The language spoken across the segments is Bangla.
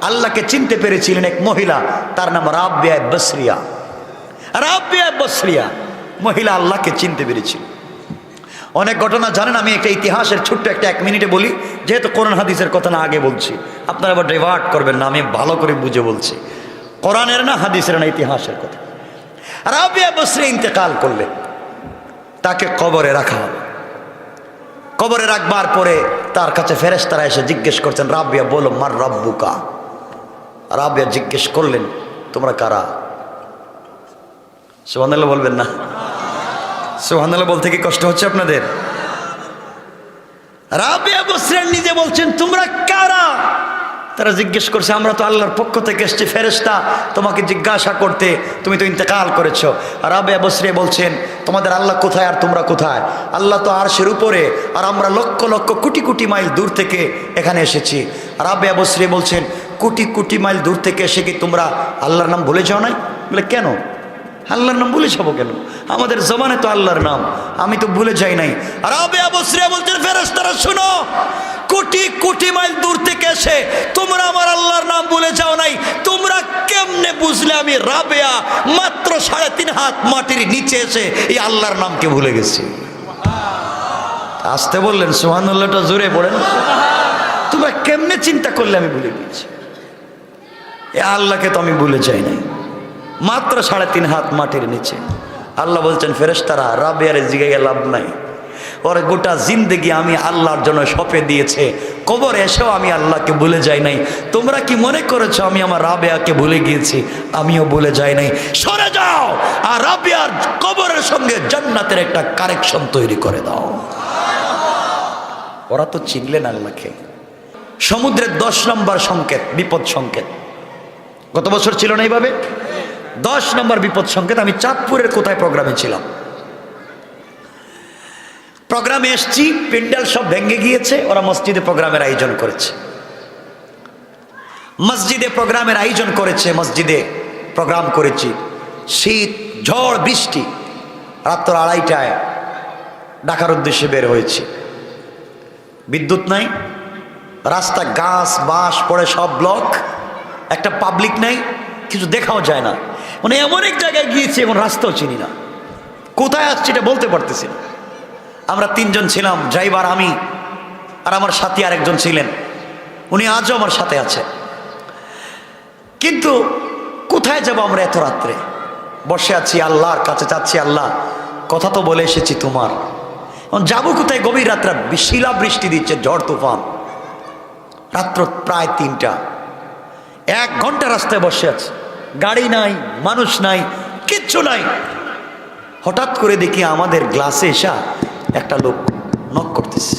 আল্লাহকে চিনতে পেরেছিলেন এক মহিলা, তার নাম রাবিয়া বসরিয়া। রাবিয়া বসরিয়া মহিলা আল্লাহকে চিনতে পেরেছিল। অনেক ঘটনা জানেন, আমি একটা ইতিহাসের ছোট্ট একটা 1 মিনিটে বলি, যেহেতু কোরআন হাদিসের কথা না আগে বলছি, আপনারা আবার ডাইভার্ট করবেন না, আমি ভালো করে বুঝে বলছি, কোরআনের না হাদিসের না ইতিহাসের কথা। রাবিয়া বসরি ইন্তেকাল করলেন, তাকে কবরে রাখা হলো। কবরে রাখবার পরে তার কাছে ফেরেশতারা এসে জিজ্ঞেস করছেন, রাবিয়া বলো মার রাব্বুকা। রাবিয়া জিজ্ঞেস করলেন, তোমরা কারা? সুবহানাল্লাহ বলবেন না? সুবহানাল্লাহ বলতে কি কষ্ট হচ্ছে আপনাদের? রাবিয়া বসরি নিজে বলছেন, তোমরা কারা? তারা জিজ্ঞেস করছে, আমরা তো আল্লাহর পক্ষ থেকে এসেছি ফেরেশতা তোমাকে জিজ্ঞাসা করতে, তুমি তো ইন্তেকাল করেছো। রাবিয়া বসরি বলছেন, তোমাদের আল্লাহ কোথায় আর তোমরা কোথায়? আল্লাহ তো আরশের উপরে, আর আমরা লক্ষ লক্ষ কোটি কোটি মাইল দূর থেকে এখানে এসেছি। রাবিয়া বসরি বলছেন, কোটি কোটি মাইল দূর থেকে এসে কি তোমরা আল্লাহর নাম ভুলে যাও নাই? বলে কেন আল্লাহর নাম ভুলে যাবো কেন? আমাদের জবানে তো আল্লাহর নাম, আমি তো ভুলে যাই নাই। রাবিয়া বসরি বলছেন, ফেরেশতারা শুনো, কোটি কোটি মাইল দূর থেকে এসে তোমরা আমার আল্লাহর নাম ভুলে যাও নাই, তোমরা কেমনে বুঝলে আমি রাবিয়া মাত্র 3.5 হাত মাটির নিচে এসে এই আল্লাহর নামকে ভুলে গেছি? আসতে বললেন, সুবহানাল্লাহটা জোরে পড়েন। তোমরা কেমনে চিন্তা করলে আমি ভুলে গেছি? এ আল্লাহকে তো আমি ভুলে যাই নাই, মাত্র 3.5 হাত মাটির নিচে। আল্লাহ বলছেন, ফেরেশতারা রাবিয়ারে জিগাইয়া লাভ নাই, ওর গোটা জিন্দেগি আমি আল্লাহর জন্য সঁপে দিয়েছে, কবর এসেও আমি আল্লাহকে ভুলে যাই নাই। তোমরা কি মনে করেছো আমি আমার রাবিয়াকে ভুলে গিয়েছি? আমিও ভুলে যাই নাই। সরে যাও, আর রাবিয়ার কবরের সঙ্গে জান্নাতের একটা কানেকশন তৈরি করে দাও। ওরা তো চিনলেন আল্লাহকে। সমুদ্রের 10 নম্বর সংকেত, বিপদ সংকেত। গত বছর ছিল না এইভাবে 10 নম্বর বিপদ সংকেত। আমি চাঁদপুরের কোথায় প্রোগ্রামে ছিলাম, প্রোগ্রামে এসছি, প্যান্ডেল সব ভেঙে গিয়েছে, ওরা মসজিদে প্রোগ্রামের আয়োজন করেছে। মসজিদে প্রোগ্রামের আয়োজন করেছে, মসজিদে প্রোগ্রাম করেছি, শীত, ঝড়, বৃষ্টি। রাত্র 2:30টায় ঢাকার উদ্দেশ্যে বের হয়েছি। বিদ্যুৎ নাই, রাস্তা গাছ বাঁশ পড়ে সব ব্লক, একটা পাবলিক নাই, কিছু দেখাও যায় না। মানে এমন এক জায়গায় গিয়েছি, এখন রাস্তাও চিনি না, কোথায় আসছি এটা বলতে পারতেছি না। আমরা 3 জন ছিলাম, ড্রাইভার, আমি আর আমার সাথী আরেকজন ছিলেন, উনি আজও আমার সাথে আছে। কিন্তু কোথায় যাব আমরা এত রাত্রে? বসে আছি, আল্লাহর কাছে চাচ্ছি, আল্লাহ কথা তো বলে এসেছি তোমার, যাবো কোথায়? গভীর রাত্রে শিলা বৃষ্টি দিচ্ছে, ঝড় তুফান, রাত্র প্রায় 3টা। 1 ঘন্টা রাস্তায় বসে আছে, গাড়ি নাই, মানুষ নাই, কিচ্ছু নাই। হঠাৎ করে দেখি আমাদের গ্লাসে এসা একটা লোক নক করতেছে।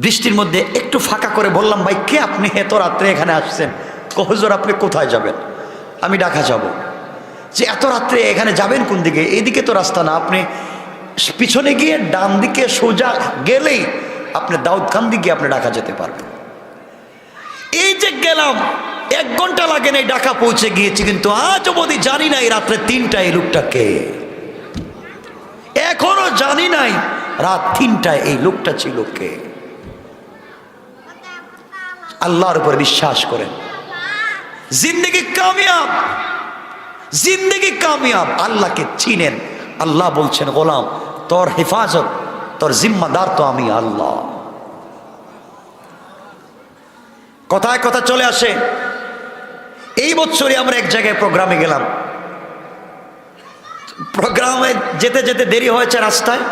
বৃষ্টির মধ্যে একটু ফাঁকা করে বললাম, ভাই কে আপনি? এত রাত্রে এখানে আসছেন? হুজুর আপনি কোথায় যাবেন? আমি ঢাকা যাব। যে এত রাত্রে এখানে যাবেন কোন দিকে? এইদিকে তো রাস্তা না, আপনি পিছনে গিয়ে ডান দিকে সোজা গেলেই আপনি দাউদকান্দি গিয়ে আপনি ঢাকা যেতে পারবেন। এই যে গেলাম, 1 ঘন্টা লাগে নাই, ঢাকা পৌঁছে গিয়েছি, কিন্তু আজ অবধি জানি না এই রাত্রে 3টায় এই লোকটাকে, এখনো জানি নাই রাত 3টায় এই লোকটা ছিল কে। আল্লাহর উপর বিশ্বাস করেন, জিন্দেগি কামিয়াব, জিন্দেগি কামিয়াব। আল্লাহকে চিনেন, আল্লাহ বলছেন, গোলাম তোর হেফাজত, তোর জিম্মাদার তো আমি আল্লাহ। কথায় কথা চলে আসে। এই বছরই আমরা এক জায়গায় প্রোগ্রামে গেলাম, প্রোগ্রামে যেতে যেতে দেরি হয়েছে, রাস্তায়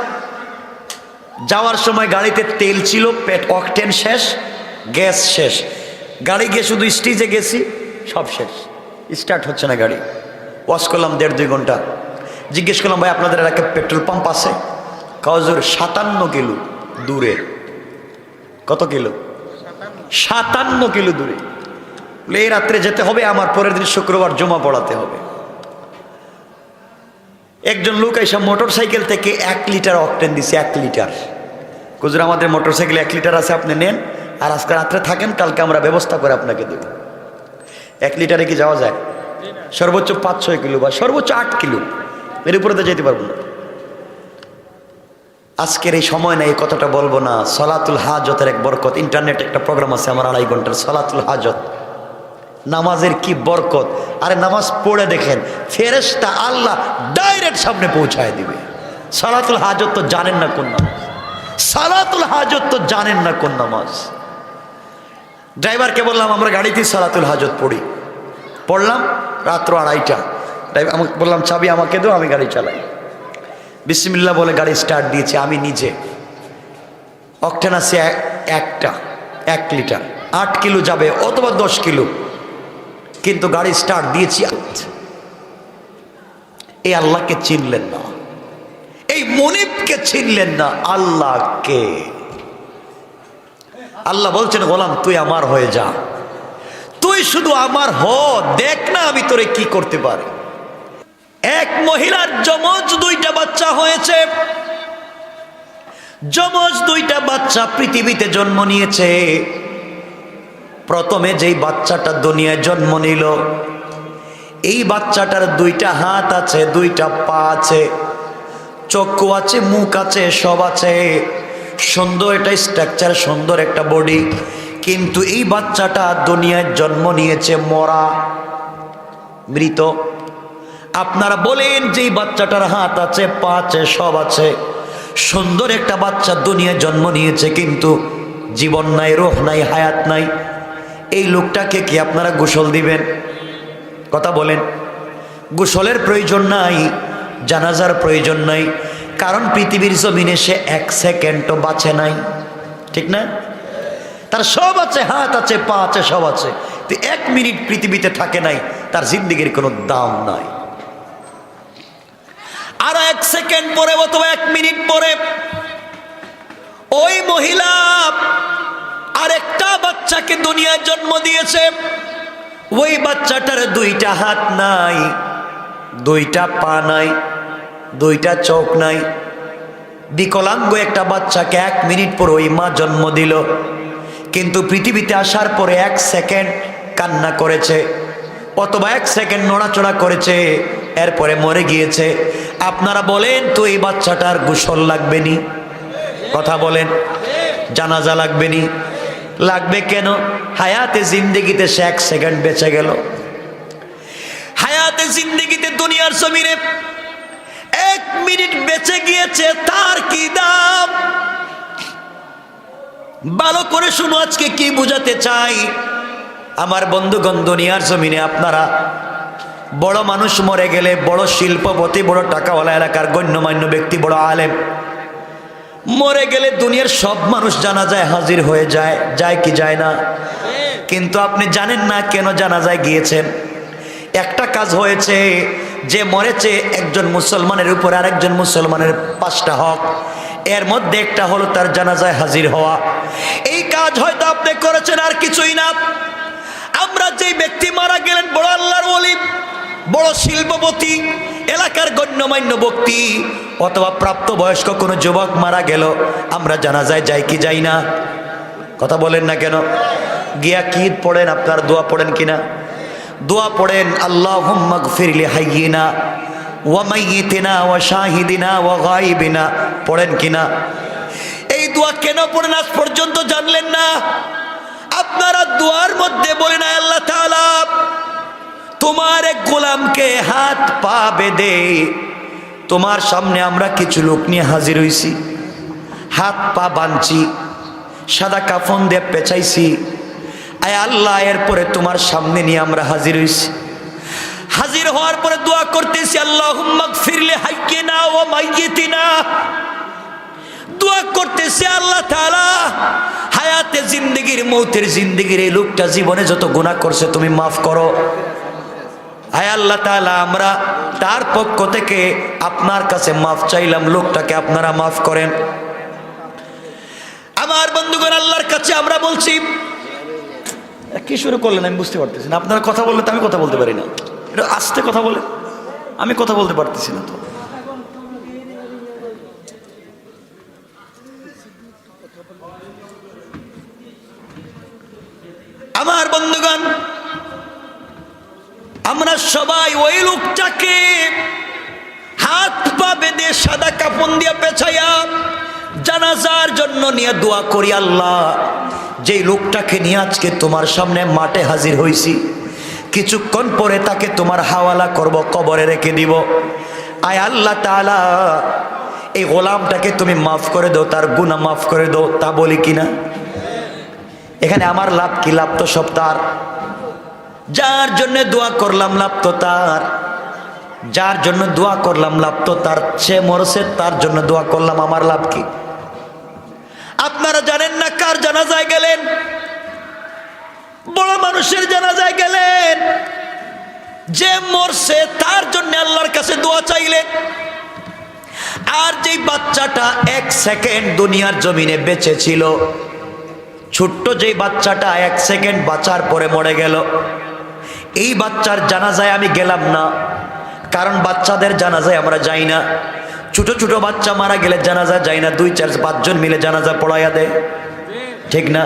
যাওয়ার সময় গাড়িতে তেল ছিল, অকটেন শেষ, গ্যাস শেষ, গাড়ি গিয়ে শুধু স্টেজে গেছি, সব শেষ, স্টার্ট হচ্ছে না গাড়ি। ওয়াশ করলাম 1.5-2 ঘন্টা। জিজ্ঞেস করলাম, ভাই আপনাদের এলাকায় পেট্রোল পাম্প আছে? কাউজুর 57 কিলো দূরে। কত কিলো? 57 কিলো দূরে। এই রাত্রে যেতে হবে, আমার পরের দিন শুক্রবার জমা পড়াতে হবে। একজন লোক এসে মোটর সাইকেল থেকে 1 লিটার অকটেন দিছে, 1 লিটার। হুজুর আমাদের মোটর সাইকেলে 1 লিটার আছে, আপনি নেন, আর আজকে রাত্রে থাকেন, কালকে আমরা ব্যবস্থা করে আপনাকে দেব। 1 লিটারে কি যাওয়া যায়? সর্বোচ্চ 5-6 কিলো বা সর্বোচ্চ 8 কিলো, এর উপরে তো যেতে পারবো না। আজকের এই সময় না এই কথাটা বলবো না। সলাতুল হাজতের এক বরকত, ইন্টারনেটে একটা প্রোগ্রাম আছে আমার 2.5 ঘন্টার, সলাতুল হাজত, নামাজের কি বরকত। আরে নামাজ পড়ে দেখেন, ফেরেশতা আল্লাহ ডাইরেক্ট সামনে পৌঁছায় দিবে। সলাতুল হাজত তো জানেন না কোন নামাজ, সালাতুল হাজত তো জানেন না কোন নামাজ। ড্রাইভারকে বললাম আমরা গাড়িতেই সালাতুল হাজত পড়ি, পড়লাম রাত্র 2:30। ড্রাইভার আমাকে বললাম চাবি আমাকে দাও, আমি গাড়ি চালাই। বিসমিল্লাহ বলে গাড়ি স্টার্ট দিয়েছি। আমি নিজে অকটেন আছে 1 লিটার, 8 কিলো যাবে অথবা 10 কিলো, কিন্তু গাড়ি স্টার্ট দিয়েছি। এই আল্লাহকে চিনলেন না, এই মনিবকে চিনলেন না। আল্লাহকে আল্লাহ বলছেন গোলাম তুই আমার হয়ে যা, তুই শুধু আমার হ, দেখ না আমি তোরে কি করতে পারি। এক মহিলার যমজ 2টা বাচ্চা হয়েছে, যমজ 2টা বাচ্চা পৃথিবীতে জন্ম নিয়েছে। প্রথমে যেই বাচ্চাটা দুনিয়ায় জন্ম নিল, এই বাচ্চাটার 2টা হাত আছে, 2টা পা আছে, চক্ষু আছে, মুখ আছে, সব আছে, সুন্দর একটা স্ট্রাকচার, সুন্দর একটা বডি। কিন্তু এই বাচ্চাটা দুনিয়ায় জন্ম নিয়েছে মরা, মৃত। আপনারা বলেন যে এই বাচ্চাটার হাত আছে, পা আছে, সব আছে, সুন্দর একটা বাচ্চা দুনিয়ায় জন্ম নিয়েছে, কিন্তু জীবন নাই, রূহ নাই, হায়াত নাই। এই লোকটাকে কি আপনারা গোসল দিবেন? কথা বলেন। গোসলের প্রয়োজন নাই, জানাজার প্রয়োজন নাই, কারণ পৃথিবীর জমিনে সে 1 সেকেন্ডও বাঁচে নাই, ঠিক না? তার সব আছে, হাত আছে, পা আছে, সব আছে, তো 1 মিনিট পৃথিবীতে থাকে নাই, তার জিন্দেগির কোনো দাম নাই। আর 1 সেকেন্ড পরে অথবা 1 মিনিট পরে ওই মহিলা আরেকটা বাচ্চাকে দুনিয়ায় জন্ম দিয়েছে। ওই বাচ্চাটার 2টা হাত নাই, 2টা পা নাই, 2টা চোখ নাই, বিকলাঙ্গ একটা বাচ্চাকে 1 মিনিট পর ওই মা জন্ম দিল। কিন্তু পৃথিবীতে আসার পরে 1 সেকেন্ড কান্না করেছে অথবা 1 সেকেন্ড নড়াচড়া করেছে, এরপরে মরে গিয়েছে। আপনারা বলেন তো এই বাচ্চাটার গোসল লাগবে নি? কথা বলেন। জানাজা লাগবে নি? লাগবে কেন? হায়াতে জিন্দেগিতে সে 1 সেকেন্ড বেঁচে গেল। হায়াতে জিন্দেগিতে দুনিয়ার জমিনে 1 মিনিট বেঁচে গিয়েছে, তার কি দাম? ভালো করে শুনো, আজকে কি বুঝাতে চাই আমার বন্ধুগণ। দুনিয়ার জমিনে আপনারা বড় মানুষ মরে গেলে, বড় শিল্পপতি, বড় টাকাওয়ালা, এলাকার গণ্যমান্য ব্যক্তি, বড় আলেম মরে গেলে দুনিয়ার সব মানুষ জানাজায় হাজির হয়ে যায়, যায় কি যায় না? কিন্তু আপনি জানেন না কেন জানাজায় গিয়েছেন। একটা কাজ হয়েছে, যে মরেছে একজন মুসলমানের উপরে আরেকজন মুসলমানের 5টা হক, এর মধ্যে একটা হলো তার জানাজায় হাজির হওয়া। এই কাজ হয়তো আপনি করেছেন, আর কিছুই না। আমরা যেই ব্যক্তি মারা গেলেন, বড় আল্লাহর ওলি, বড় শিল্পপতি, এলাকার গণ্যমান্য ব্যক্তি, অথবা প্রাপ্তবয়স্ক কোনো যুবক মারা গেল, আমরা জানাজায় যাই কি যাই না? কথা বলেন না কেন? গিয়া কি পড়েন? আপনার দোয়া পড়েন কিনা? দোয়া পড়েন, আল্লাহুম্মা গফির লি হাইয়িনা ওয়া মাইয়িতিনা ওয়া শাহিদিনা ওয়া গায়িবিনা, পড়েন কিনা? এই দোয়া কেন পড়েন আজ পর্যন্ত জানলেন না? আপনারা দোয়ার মধ্যে বলেন, আল্লাহ তাআলা তোমার এক গোলামকে হাত পা বেঁধে তোমার সামনে আমরা কিছু লোক নিয়ে হাজির হইছি, হাত পা বাঁধছি, সাদা কাফন দিয়ে পেঁচাইছি। আয় আল্লাহ, এরপরে তোমার সামনে নিয়ে আমরা হাজির হইছি। হাজির হওয়ার পরে দোয়া করতেছি, আল্লাহুম্মা গফির লি হাইয়িনা ওয়া মাইয়িতিনা। দোয়া করতেছি, আল্লাহ তাআলা হায়াতে জিন্দেগির, মৌতের জিন্দেগির এই লোকটা জীবনে যত গুনাহ করছে তুমি মাফ করো। আয় আল্লাহ তাআলা, আমরা তার পক্ষ থেকে আপনার কাছে মাফ চাইলাম, লোকটাকে আপনারা মাফ করেন। আমার বন্ধুগণ, আল্লাহর কাছে আমরা বলছি, কি শুরু করলেন আমি বুঝতে পারতেছি না। আপনারা কথা বললে তো আমি কথা বলতে পারি না, এটা আস্তে কথা বলে, আমি কথা বলতে পারতেছি না। তো আমার বন্ধুগণ, আমরা সবাই ওই লোকটাকে হাত পা বেঁধে সাদা কাফন দিয়ে পেঁচাইয়া জানাজার জন্য নিয়ে দোয়া করি, আল্লাহ যেই লোকটাকে নিয়ে আজকে তোমার সামনে মাঠে হাজির হইছি, কিছুক্ষণ পরে তাকে তোমার হাওয়ালা করব, কবরে রেখে দিব। আয় আল্লাহ তাআলা এই গোলামটাকে তুমি মাফ করে দাও, তার গুনাহ মাফ করে দাও। তা বলি কিনা? এখানে আমার লাভ কি? লাভ তো সব তার। যার জন্য দোয়া করলাম লাভ তো তার, যার জন্য দোয়া করলাম লাভ তো তার। সে মরছে, তার জন্য দোয়া করলাম, আমার লাভ কি? আপনারা জানেন না কার জানাজায় গেলেন? বড় মানুষের জানাজায় গেলেন, যে মরছে তার জন্য আল্লাহর কাছে দোয়া চাইলেন। আর যেই বাচ্চাটা 1 সেকেন্ড দুনিয়ার জমিনে বেঁচে ছিল, ছোট্ট যেই বাচ্চাটা 1 সেকেন্ড বাঁচার পরে মরে গেল, এই বাচ্চার জানাজায় আমি গেলাম না, কারণ বাচ্চাদের জানাজায় আমরা যাই না। ছোট ছোট বাচ্চা মারা গেলে জানাজা যাই না, 2, 4, 5 জন মিলে জানাজা পড়াইয়া দেয়, ঠিক না?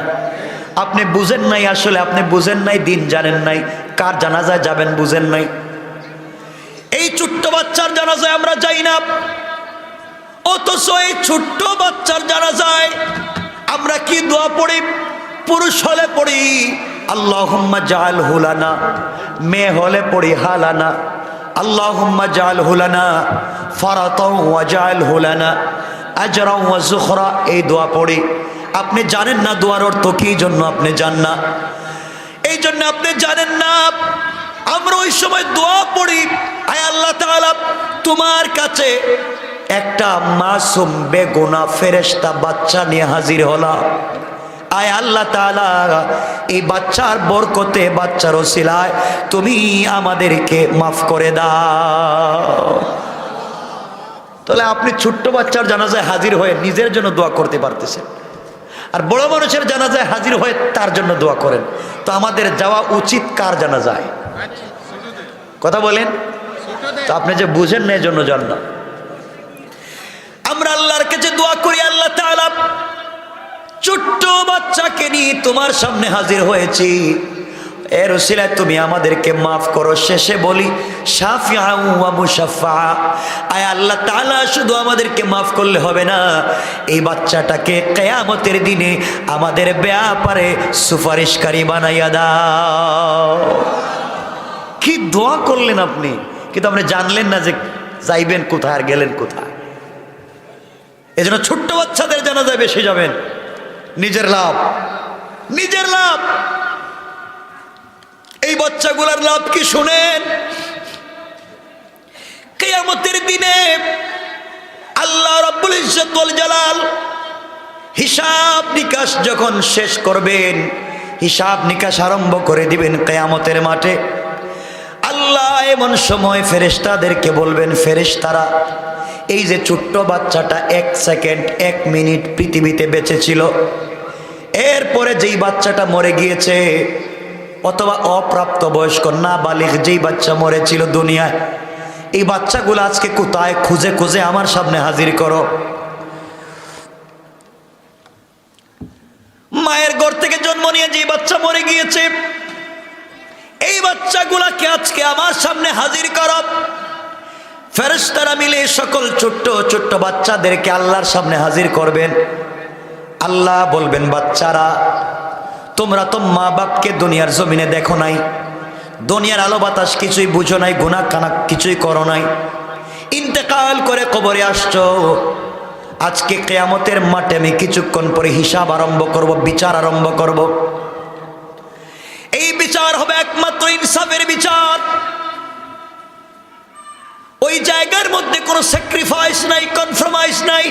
আপনি বুঝেন নাই, আসলে আপনি বুঝেন নাই, দিন জানেন নাই, কার জানাজায় যাবেন বুঝেন নাই। এই ছোট্ট বাচ্চার জানাজায় আমরা যাই না, অথচ এই ছোট্ট বাচ্চার জানাজায় আমরা কি দোয়া পড়ি? পুরুষ হলে পড়ি আল্লাহুম্মা জাআলহু লানা, মেয়ে হলে পড়ি হালানা আল্লাহুম্মা জাআলহু লানা ফারাতাও ওয়া জাআলহু লানা আজরা ওয়া যুখরা। এই দোয়া পড়ি। আপনি জানেন না দোয়ার অর্থ কি জন্য আপনি জান না, এই জন্য আপনি জানেন না। আমরা ওই সময় দোয়া পড়ি, আয় আল্লাহ তাআলা তোমার কাছে একটা মাসুম বেগুনাহ ফেরেশতা বাচ্চা নিয়ে হাজির হলাম। আয় আল্লাহ তাআলা এই বাচ্চার বরকতে, বাচ্চার ওসিলায় তুমি আমাদেরকে মাফ করে দাও। তাহলে আপনি ছোট্ট বাচ্চার জানাজায় হাজির হয়ে নিজের জন্য দোয়া করতে পারতেছেন, আর বড় মানুষের জানাজায় হাজির হয়ে তার জন্য দোয়া করেন। তো আমাদের যাওয়া উচিত কার জানাজায়? কথা বলেন তো, আপনি যে বুঝেন না এজন্য যান না। আমরা আল্লাহর কাছে দোয়া করি, আল্লাহ তাআলা ছোট্ট বাচ্চাকে নিয়ে তোমার সামনে হাজির হয়েছি, এর উসিলায় তুমি আমাদেরকে মাফ করো। শেষে বলি শাফিআ ওয়া মুশাফফা। আয় আল্লাহ তাআলা শুধু আমাদেরকে মাফ করলে হবে না, এই বাচ্চাটাকে কিয়ামতের দিনে আমাদের ব্যাপারে সুপারিশকারী বানাইয়া দাও। কি দোয়া করলেন আপনি, কিন্তু আপনি জানলেন না যে যাইবেন কোথায় আর গেলেন কোথায়। এজন্য ছোট্ট বাচ্চাদের জানাজায় বেশি যাবেন, নিজের লাভ, নিজের লাভ। এই বাচ্চাগুলোর লাভ কি শুনেন? কিয়ামতের দিনে আল্লাহ রাব্বুল ইজ্জত ওয়াল জালাল হিসাব নিকাশ যখন শেষ করবেন, হিসাব নিকাশ আরম্ভ করে দিবেন কিয়ামতের মাঠে, আল্লাহ এমন সময় ফেরেশতাদেরকে বলবেন, ফেরেশতারা এই যে ছোট্ট বাচ্চাটা 1 সেকেন্ড 1 মিনিট পৃথিবীতে বেঁচে ছিল, এরপরে যেই বাচ্চাটা মরে গিয়েছে, অথবা অপ্রাপ্ত বয়স্ক না বালিগ যেই বাচ্চা মরেছিল দুনিয়ায়, এই বাচ্চাগুলো আজকে কোথায়? খুঁজে খুঁজে আমার সামনে হাজির করো। মায়ের ঘর থেকে জন্ম নিয়ে যে বাচ্চা মরে গিয়েছে, এই বাচ্চাগুলাকে আজকে আমার সামনে হাজির করো। ফেরেশতারা মিলে সকল ছোট্ট ছোট্ট বাচ্চাদেরকে আল্লাহর সামনে হাজির করবেন। আল্লাহ বলবেন, বাচ্চারা তোমরা তো মা বাপকে দুনিয়ার জমিনে দেখো নাই, দুনিয়ার আলো বাতাস কিছুই বুঝো নাই, গুনাহ কানা কিছুই করো নাই, ইন্তেকাল করে কবরে আসছো। আজকে কিয়ামতের মাঠে আমি কিছুক্ষণ পরে হিসাব আরম্ভ করব, বিচার আরম্ভ করব। এই বিচার হবে একমাত্র ইনসাফের বিচার। ওই জায়গার মধ্যে কোনো স্যাক্রিফাইস নাই, কনফার্মাইজ নাই।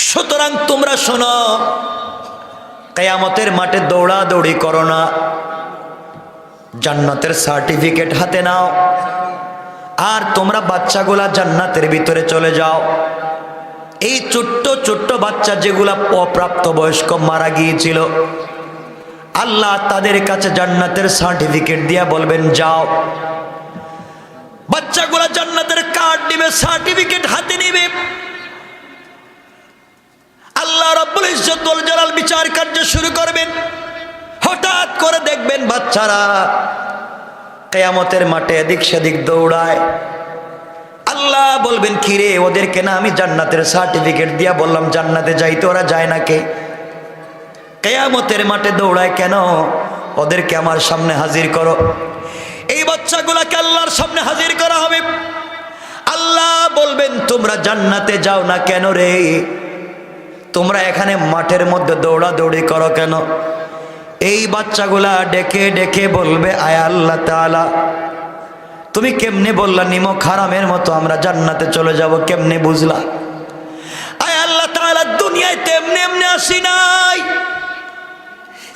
সুতরাং তোমরা শোনো, কিয়ামতের মাঠে দৌড়াদৌড়ি করো না, জান্নাতের সার্টিফিকেট হাতে নাও, আর তোমরা বাচ্চাগুলা জান্নাতের ভিতরে চলে যাও। এই ছোট্ট ছোট্ট বাচ্চা যেগুলা অপ্রাপ্ত বয়স্ক মারা গিয়েছিল, আল্লাহ তাদের কাছে জান্নাতের সার্টিফিকেট দিয়া বলবেন, যাও। বাচ্চাগুলা জান্নাতের কার্ড দিবে, সার্টিফিকেট হাতে নিবে। আল্লাহ রাব্বুল ইজ্জত ওয়াল জালাল বিচার কার্য শুরু করবেন। হঠাৎ করে দেখবেন বাচ্চারা কিয়ামতের মাঠে এদিক সেদিক দৌড়ায়। আল্লাহ বলবেন কিরে ওদেরকে না আমি জান্নাতের সার্টিফিকেট দিয়া বললাম জান্নাতে যাইতে, ওরা যায় না কে? কিয়ামতের মাঠে দৌড়ায় কেন? ওদেরকে আমার সামনে হাজির করো। এই বাচ্চাগুলাকে আল্লাহর সামনে হাজির করা হবে। আল্লাহ বলবেন তোমরা জান্নাতে যাও না কেন রে? তোমরা এখানে মাঠের মধ্যে দৌড়াদৌড়ি করো কেন? এই বাচ্চাগুলা ডেকে ডেকে বলবে আয় আল্লাহ তাআলা, তুমি কেমনে বললা নিমক হারামের মতো আমরা জান্নাতে চলে যাব, কেমনে বুঝলা? আয় আল্লাহ তাআলা, দুনিয়ায় তেমনি এমনি আসি নাই।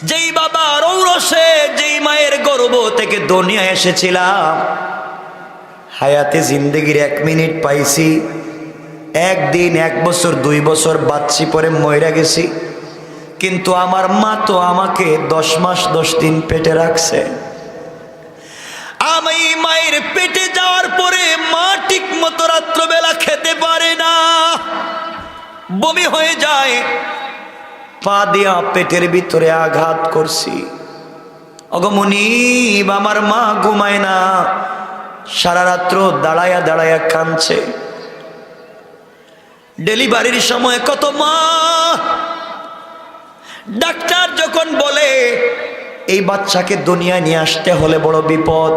যেই বাবার ঔরসে যেই মায়ের গর্ভ থেকে দুনিয়া এসেছিলাম, হায়াতে জিন্দগির 1 মিনিট পাইছি, 1 দিন 1 বছর 2 বছর বাঁচছি, পরে মইরা গেছি। কিন্তু আমার মা তো আমাকে 10 মাস 10 দিন পেটে রাখছে। আমি মায়ের পেটে যাওয়ার পরে মা ঠিক মতো রাত্রবেলা খেতে পারে না, বমি হয়ে যায়। পা দিয়া পেটের ভিতরে আঘাত করছি। অগমনিব, আমার মা ঘুমায় না, সারা রাত্র দাঁড়ায়া দাঁড়ায়া কাঁদছে। ডেলিভারির সময় কত মা, ডাক্তার যখন বলে এই বাচ্চাকে দুনিয়ায় নিয়ে আসতে হলে বড় বিপদ,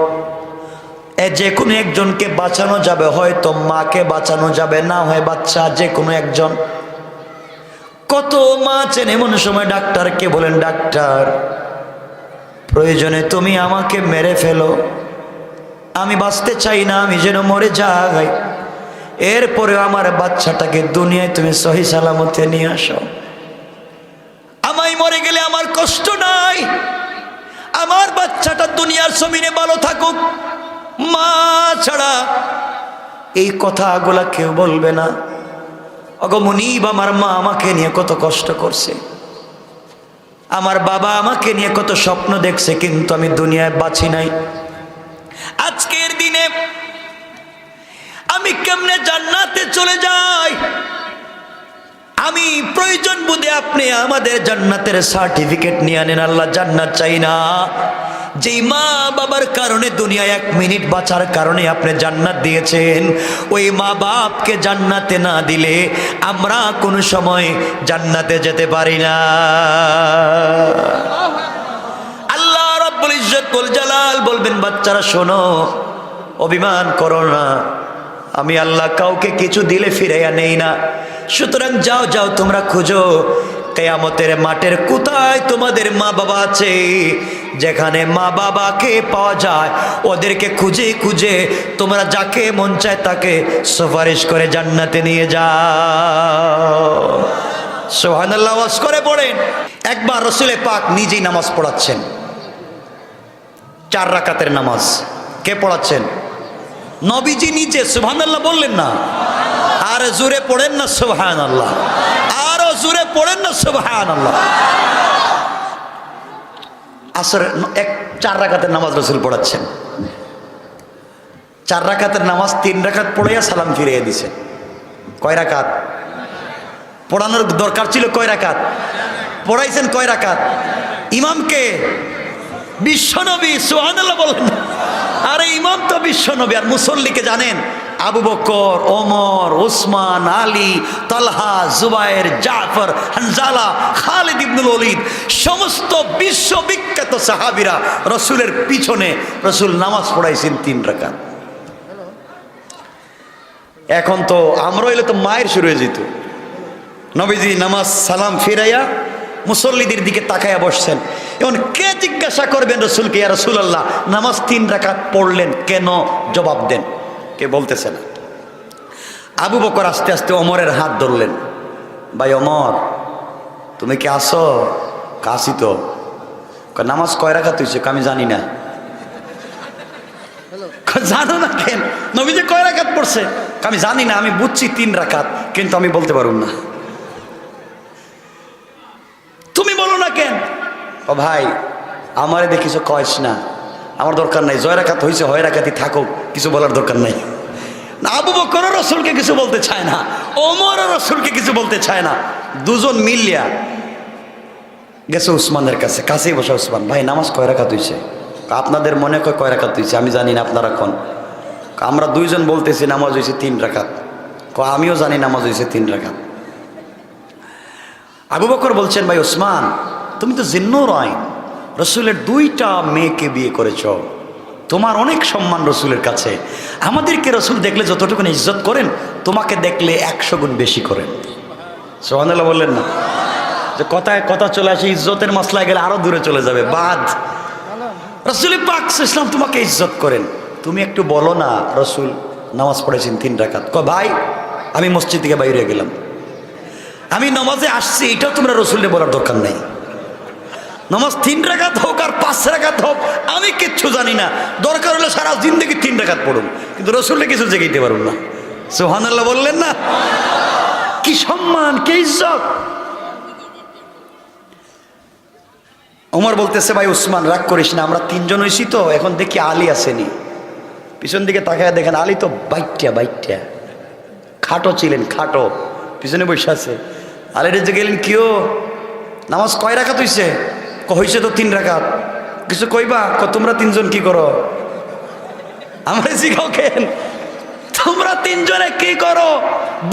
যে কোনো একজনকে বাঁচানো যাবে, হয়তো মাকে বাঁচানো যাবে, না হয় বাচ্চা, যে কোনো একজন। কত মা আছেন এমন সময় ডাক্তারকে বলেন, ডাক্তার প্রয়োজনে তুমি আমাকে মেরে ফেলো, আমি বাঁচতে চাই না, আমি যেন মরে যাই, এরপরেও আমার বাচ্চাটাকে দুনিয়ায় তুমি সহি সালামতে নিয়ে আসো। আমায় মরে গেলে আমার কষ্ট নাই, আমার বাচ্চাটা দুনিয়ার জমিনে ভালো থাকুক, মা ছাড়া এই কথাগুলা কেউ বলবে না। অগমনিব, আমার মা আমাকে নিয়ে কত কষ্ট করছে, আমার বাবা আমাকে নিয়ে কত স্বপ্ন দেখছে, কিন্তু আমি দুনিয়ায় বাঁচি নাই। আজকের দিনে আমি কেমনে জান্নাতে চলে যাই? আমি প্রয়োজন বোধে আপনি আমাদের জান্নাতের সার্টিফিকেট নিয়ে আনেন। আল্লাহ জান্নাত চাই না, যেই মা বাবার কারণে দুনিয়ায় 1 মিনিট বাঁচার কারণে আপনি জান্নাত দিয়েছেন, ওই মা বাপকে জান্নাতে না দিলে আমরা কোনো সময় জান্নাতে যেতে পারি না। আল্লাহ রাব্বুল ইজ্জত ওয়াল জালাল বলবেন, বাচ্চারা শোনো, অভিমান করো না, আমি আল্লাহ কাউকে কিছু দিলে ফিরাইয়া নেই না। সুতরাং যাও যাও, তোমরা খুঁজো কিয়ামতের মাঠের কোথায় তোমাদের মা বাবা আছে, যেখানে মা বাবাকে পাওয়া যায় ওদেরকে খুঁজে খুঁজে তোমরা যাকে মন চায় তাকে সুপারিশ করে জান্নাতে নিয়ে যাও। সুবহানাল্লাহ ওয়াজ করে পড়েন। একবার রাসূলে পাক নিজেই নামাজ পড়াচ্ছেন, 4 রাকাতের নামাজ। কে পড়াচ্ছেন? নবীজি নিজে। সুবহানাল্লাহ বললেন না? আর জোরে পড়েন না সুবহানাল্লাহ, আরো জোরে পড়েন না সুবহানাল্লাহ। আসর 4 রাকাতের নামাজ রাসূল পড়াচ্ছেন। 4 রাকাতের নামাজ 3 রাকাত পড়াইয়া সালাম ফিরিয়ে দিছে। কয় রাকাত পড়ানোর দরকার ছিল? কয় রাকাত পড়াইছেন? কয় রাকাত? ইমামকে বিশ্বনবী। সুবহানাল্লাহ বলেন। আরে ইমাম তো বিশ্বনবী, আর মুসল্লিকে জানেন আবু বকর, ওমর, উসমান, আলী, তালহা, জুবায়ের, জাফর, হানজালা, খালিদ ইবনুল ওলীদ, সমস্ত বিশ্ববিখ্যাত সাহাবীরা রসুলের পিছনে রসুল নামাজ পড়াইছেন 3 রাকাত। এখন তো আমরা হইলে তো মায়ের শুরু হয়ে যেত। নবীজি নামাজ সালাম ফিরাইয়া মুসল্লিদের দিকে তাকায়া বসছেন। এখন কে জিজ্ঞাসা করবেন রসুলকে, ইয়া রাসূলুল্লাহ নামাজ 3 রাকাত পড়লেন কেন? জবাব দেন, কে বলতেছে না। আবু বকর আস্তে আস্তে ওমরের হাত ধরলেন। ভাই ওমর, তুমি কি আসো? কাশি তো। নামাজ কয় রাকাত হইছে? আমি জানি না। জানো না কেন? নবীজি কয় রাকাত পড়ছে? আমি জানি না, আমি বুঝছি 3 রাকাত, কিন্তু আমি বলতে পারব না। তুমি বলো না কেন? ও ভাই, আমারে দেখিস কয়েস না, আমার দরকার নাই। 6 রাকাত হয়েছে, 6 রাকাতই থাকুক, কিছু বলার দরকার নাই। না, আবু বকর রসুলকে কিছু বলতে চায় না, ওমর রসুলকে কিছু বলতে চায় না। দুজন মিলিয়া গেছে উসমানের কাছে, কাছেই বসে উসমান, ভাই নামাজ কয় রাকাত হয়েছে? আপনাদের মনে কয় রাকাত হয়েছে? আমি জানি না, আপনারা কোন। আমরা দুইজন বলতেছি নামাজ হয়েছে 3 রাকাত। আমিও জানি নামাজ হয়েছে 3 রাকাত। আবু বকর বলছেন, ভাই ওসমান, তুমি তো জিন্নুর আইন, রসুলের 2টা মেয়েকে বিয়ে করেছ, তোমার অনেক সম্মান রসুলের কাছে। আমাদেরকে রসুল দেখলে যতটুকু ইজ্জত করেন, তোমাকে দেখলে 100 গুণ বেশি করেন। সুবহানাল্লাহ বললেন না? যে কথায় কথা চলে আসে, ইজ্জতের মশলায় গেলে আরো দূরে চলে যাবে। বাদ রসুল পাক ইসলাম তোমাকে ইজ্জত করেন, তুমি একটু বলো না রসুল নামাজ পড়েছেন 3 রাকাত। ভাই আমি মসজিদ থেকে বাইরে গেলাম, আমি নামাজে আসছি, এটাও তোমরা রসুলকে বলার দরকার নেই। নামাজ 3 রাকাত হোক আর 5 রাকাত হোক, আমি কিচ্ছু জানি না, দরকার হলে সারা জিন্দগি 3 রাকাত পড়ুন, কিন্তু রসুলকে কিছু জেগেইতে পারুন না। সুবহানাল্লাহ বললেন না? কি সম্মান, কি ইজ্জত। ওমর বলতেছে, ভাই উসমান রাগ করিস না, আমরা 3 জন হইছি তো, এখন দেখি আলী আসেনি। পিছন দিকে তাকায় দেখেন আলী তো বাইটটা খাটো ছিলেন, খাটো, পিছনে বসে আছে। আলীর যে গেলেন, কিও নামাজ কয় রাকাত হইছে? হইছে তো 3 রাকাত। কিছু কইবা? তোমরা 3 জন কি করো? আমরা শিখাও কেন? তোমরা 3 জনে কি করো?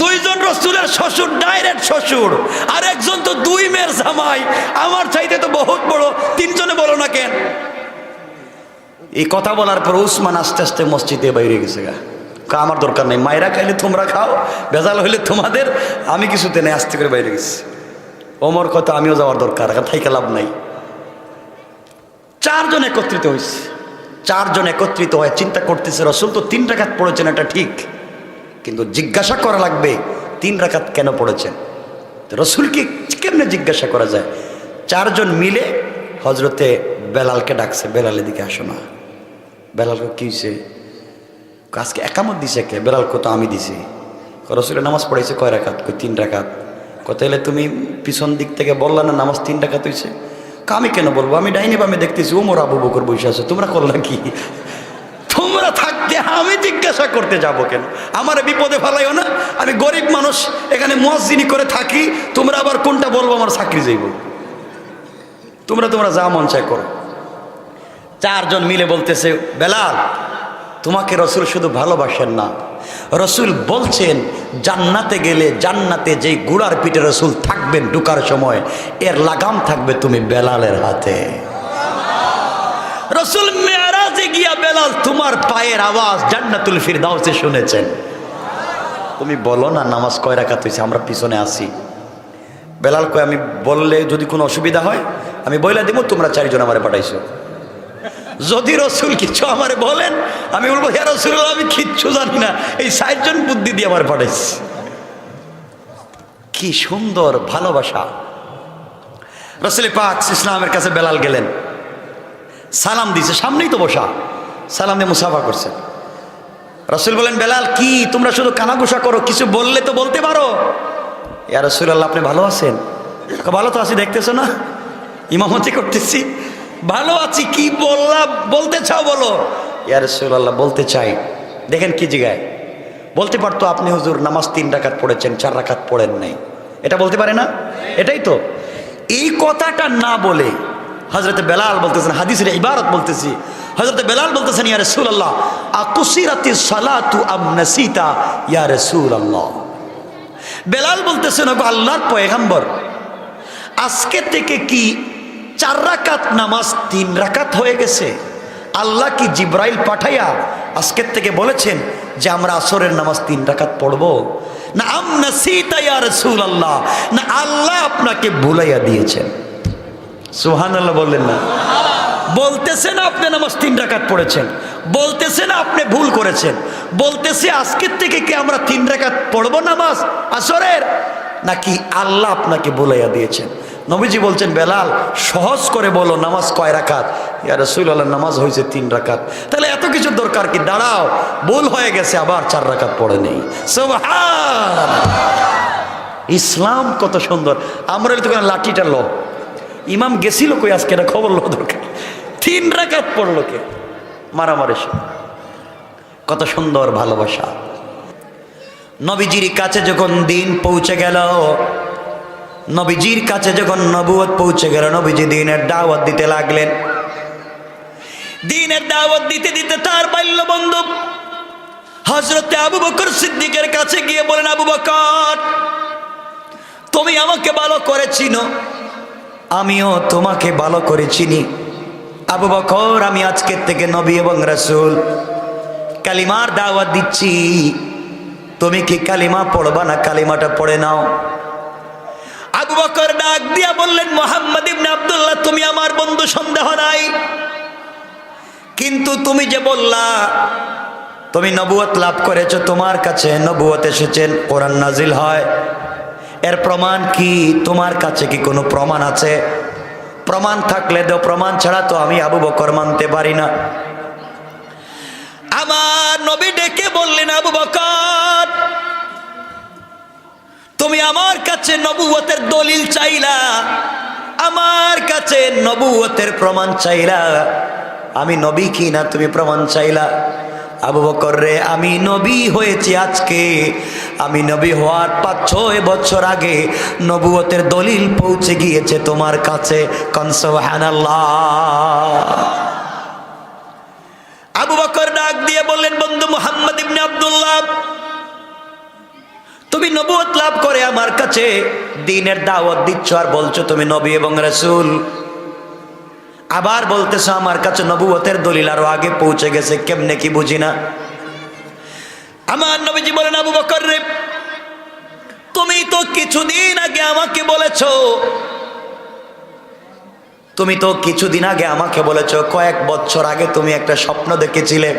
2 জন রসুলের শ্বশুর, ডাইরেক্ট শ্বশুর, আর একজন তো 2 মেয়ের জামাই, আমার চাইতে তো বহুত বড়, 3 জনে বলো না কেন? এই কথা বলার পর উসমান আস্তে আস্তে মসজিদে বাইরে গেছে গা। আমার দরকার নেই, মায়েরা খাইলে তোমরা খাও, ভেজাল হইলে তোমাদের, আমি কিছুতে নেই, আস্তে করে বাইরে গেছি। ওমর কথা আমিও যাওয়ার দরকার, থাইকা লাভ নাই। 4 জন একত্রিত হয়েছে। 4 জন একত্রিত হয়ে চিন্তা করতেছে, রসুল তো 3 রাকাত পড়েছেন, এটা ঠিক, কিন্তু জিজ্ঞাসা করা লাগবে 3 রাকাত কেন পড়েছেন। রসুলকে কেমনে জিজ্ঞাসা করা যায়? 4 জন মিলে হজরতে বেলালকে ডাকছে, বেলালের দিকে আসো না। বেলালকে কি হয়েছে? আজকে একামত দিছে কে? বেলাল কত? আমি দিছি। রসুলের নামাজ পড়াইছে কয় রাকাত? 3 রাকাত। কত এলে তুমি পিছন দিক থেকে বললা না নামাজ 3 রাকাত হয়েছে? আমি কেন বলবো? আমি ডাইনি বামে দেখতেছি ওমর আবু বকর বসে আছে, তোমরা করলা কি? তোমরা থাকতে আমি জিজ্ঞাসা করতে যাব কেন? আমার বিপদে ফেলাইও না, আমি গরিব মানুষ, এখানে মুয়াজ্জিনি করে থাকি, তোমরা আবার কোনটা বলবো আমার চাকরি যাইব। তোমরা যা মন চায় করো। 4 জন মিলে বলতেছে, বেলাল তোমাকে রসুল শুধু ভালোবাসেন না, রসুল বলছেন জান্নাতে গেলে জান্নাতে যেই গুড়ার পিঠে রসুল থাকবেন ঢুকার সময়, এর লাগাম থাকবে তুমি বেলালের হাতে। রসুল মেরাজে গিয়া বেলাল তোমার পায়ের আওয়াজ জান্নাতুল ফিরদাউসে শুনেছেন। তুমি বলো না নামাজ কয় রাকাত হইছে, আমরা পিছনে আসি। বেলাল কয়, আমি বললে যদি কোনো অসুবিধা হয় আমি বইলা দিব, তোমরা 4 জন আমারে পাঠাইছো। যদি রসুল কিছু আমারে বলেন, আমি বলবো হে রাসূলুল্লাহ আমি কিচ্ছু জানি না, এই 4 জন বুদ্ধি দিয়ে আমার পাঠাইছে। কি সুন্দর ভালোবাসা। রাসূল পাক ইসলামের কাছে বেলাল গেলেন, সালাম দিছে, সামনেই তো বসা, সালাম দিয়ে মুসাফা করছে। রাসূল বলেন, বেলাল কি তোমরা শুধু কানাঘুষা করো, কিছু বললে তো বলতে পারো। ইয়া রাসূলুল্লাহ আপনি ভালো আছেন? ভালো তো আছি, দেখতেছো না ইমামতি করতেছি, ভালো আছি। কি বলতে চাও বলো। ইয়া রাসূলুল্লাহ বলতে চাই। দেখেন কি জিগায়, বলতে পারতো আপনি হুজুর নামাজ 3 রাকাত পড়েছেন, 4 রাকাত পড়েন নাই, এটা বলতে পারে না? এটাই তো। এই কথাটা না বলে হযরত বেলাল বলতেছেন, হাদিসের ইবারত বলতেছি, হযরত বেলাল বলতেছেন, ইয়া রাসূলুল্লাহ আকুসিরাতিস সালাতু আম নাসিতা ইয়া রাসূলুল্লাহ। বেলাল বলতেছেন, ওগো আল্লাহর পয়গম্বর, আজকে থেকে কি 4 রাকাত নামাজ 3 রাকাত হয়ে গেছে? আল্লাহ কি জিব্রাইল পাঠাইয়া আজকের থেকে বলেছেন যে আমরা আসরের নামাজ 3 রাকাত পড়বো? না আম নাসিতা ইয়া রাসূলুল্লাহ, না আল্লাহ আপনাকে ভুলাইয়া দিয়েছেন? সুবহানাল্লাহ বললেন না? বলতেছেন আপনি নামাজ 3 রাকাত পড়েছেন, বলতেছেন আপনি ভুল করেছেন, বলতেছে আজকের থেকে কি আমরা 3 রাকাত পড়বো নামাজ আসরের, নাকি আল্লাহ আপনাকে ভুলাইয়া দিয়েছেন? নবীজি বলছেন, বেলাল সহজ করে বলো নামাজ কয় রাকাত? ইয়া রাসূলুল্লাহ নামাজ হয়েছে 3 রাকাত। তাহলে এত কিছু দরকার কি? দাঁড়াও, ভুল হয়ে গেছে, আবার 4 রাকাত পড়ে নেই। সুবহানাল্লাহ। ইসলাম কত সুন্দর। আমরা তো লাঠিটা লো, ইমাম গেছিল কই আজকে, এটা খবর লো দরকার, 3 রাকাত পড়লো কে? মারামারি। কত সুন্দর ভালোবাসা। নবীজির কাছে যখন দিন পৌঁছে গেল, নবীজির কাছে যখন নবুয়ত পৌঁছে গেল, নবীজি দ্বীনের দাওয়াত দিতে লাগলেন। দ্বীনের দাওয়াত দিতে দিতে তার বাল্য বন্ধু হযরতে আবু বকর সিদ্দিকের কাছে গিয়ে বলেন, আবু বকর, তুমি আমাকে ভালো করে চিনো, আমিও তোমাকে ভালো করে চিনি। আবু বকর, আমি আজকের থেকে নবী এবং রাসূল কালিমার দাওয়াত দিচ্ছি, তুমি কি কালিমা পড়বা না? কালিমাটা পড়ে নাও। আবু বকর ডাক দিয়া বললেন, মুহাম্মদ ইবনে আব্দুল্লাহ, তুমি আমার বন্ধু, সন্দেহ নাই, কিন্তু তুমি যে বললা তুমি নবুয়ত লাভ করেছো, তোমার কাছে নবুয়ত এসেছেন, কোরআন নাজিল হয়, এর প্রমাণ কি? তোমার কাছে কি কোনো প্রমাণ আছে? প্রমাণ থাকলে দাও, প্রমাণ ছাড়া তো আমি আবু বকর মানতে পারি না। আমার নবী ডেকে বললেন, আবু বকর, তুমি আমার কাছে নবুয়তের দলিল চাইলা, আমার কাছে নবুয়তের প্রমাণ চাইলা, আমি নবী কি না তুমি প্রমাণ চাইলা। আবু বকর রে, আমি নবী হয়েছি আজকে, আমি নবী হওয়ার 5-6 বছর আগে নবুয়তের দলিল পৌঁছে গিয়েছে তোমার কাছে। কোন সুবহানাল্লাহ। আবু বকর ডাক দিয়ে বললেন, বন্ধু মুহাম্মদ ইবনে আব্দুল্লাহ, তুমি নবুয়ত লাভ করে আমার কাছে দ্বীনের দাওয়াত দিচ্ছ আর বলছো তুমি নবী এবং রাসূল, আবার বলতেছো আমার কাছে নবুয়তের দলিল আরো আগে পৌঁছে গেছে, কেমনে কি বুঝি না। আমার নবীজি বলেন, আবু বকর রে, তুমি তো কিছুদিন আগে আমাকে বলেছো, তুমি তো কিছুদিন আগে আমাকে বলেছো, কয়েক বছর আগে তুমি একটা স্বপ্ন দেখেছিলে,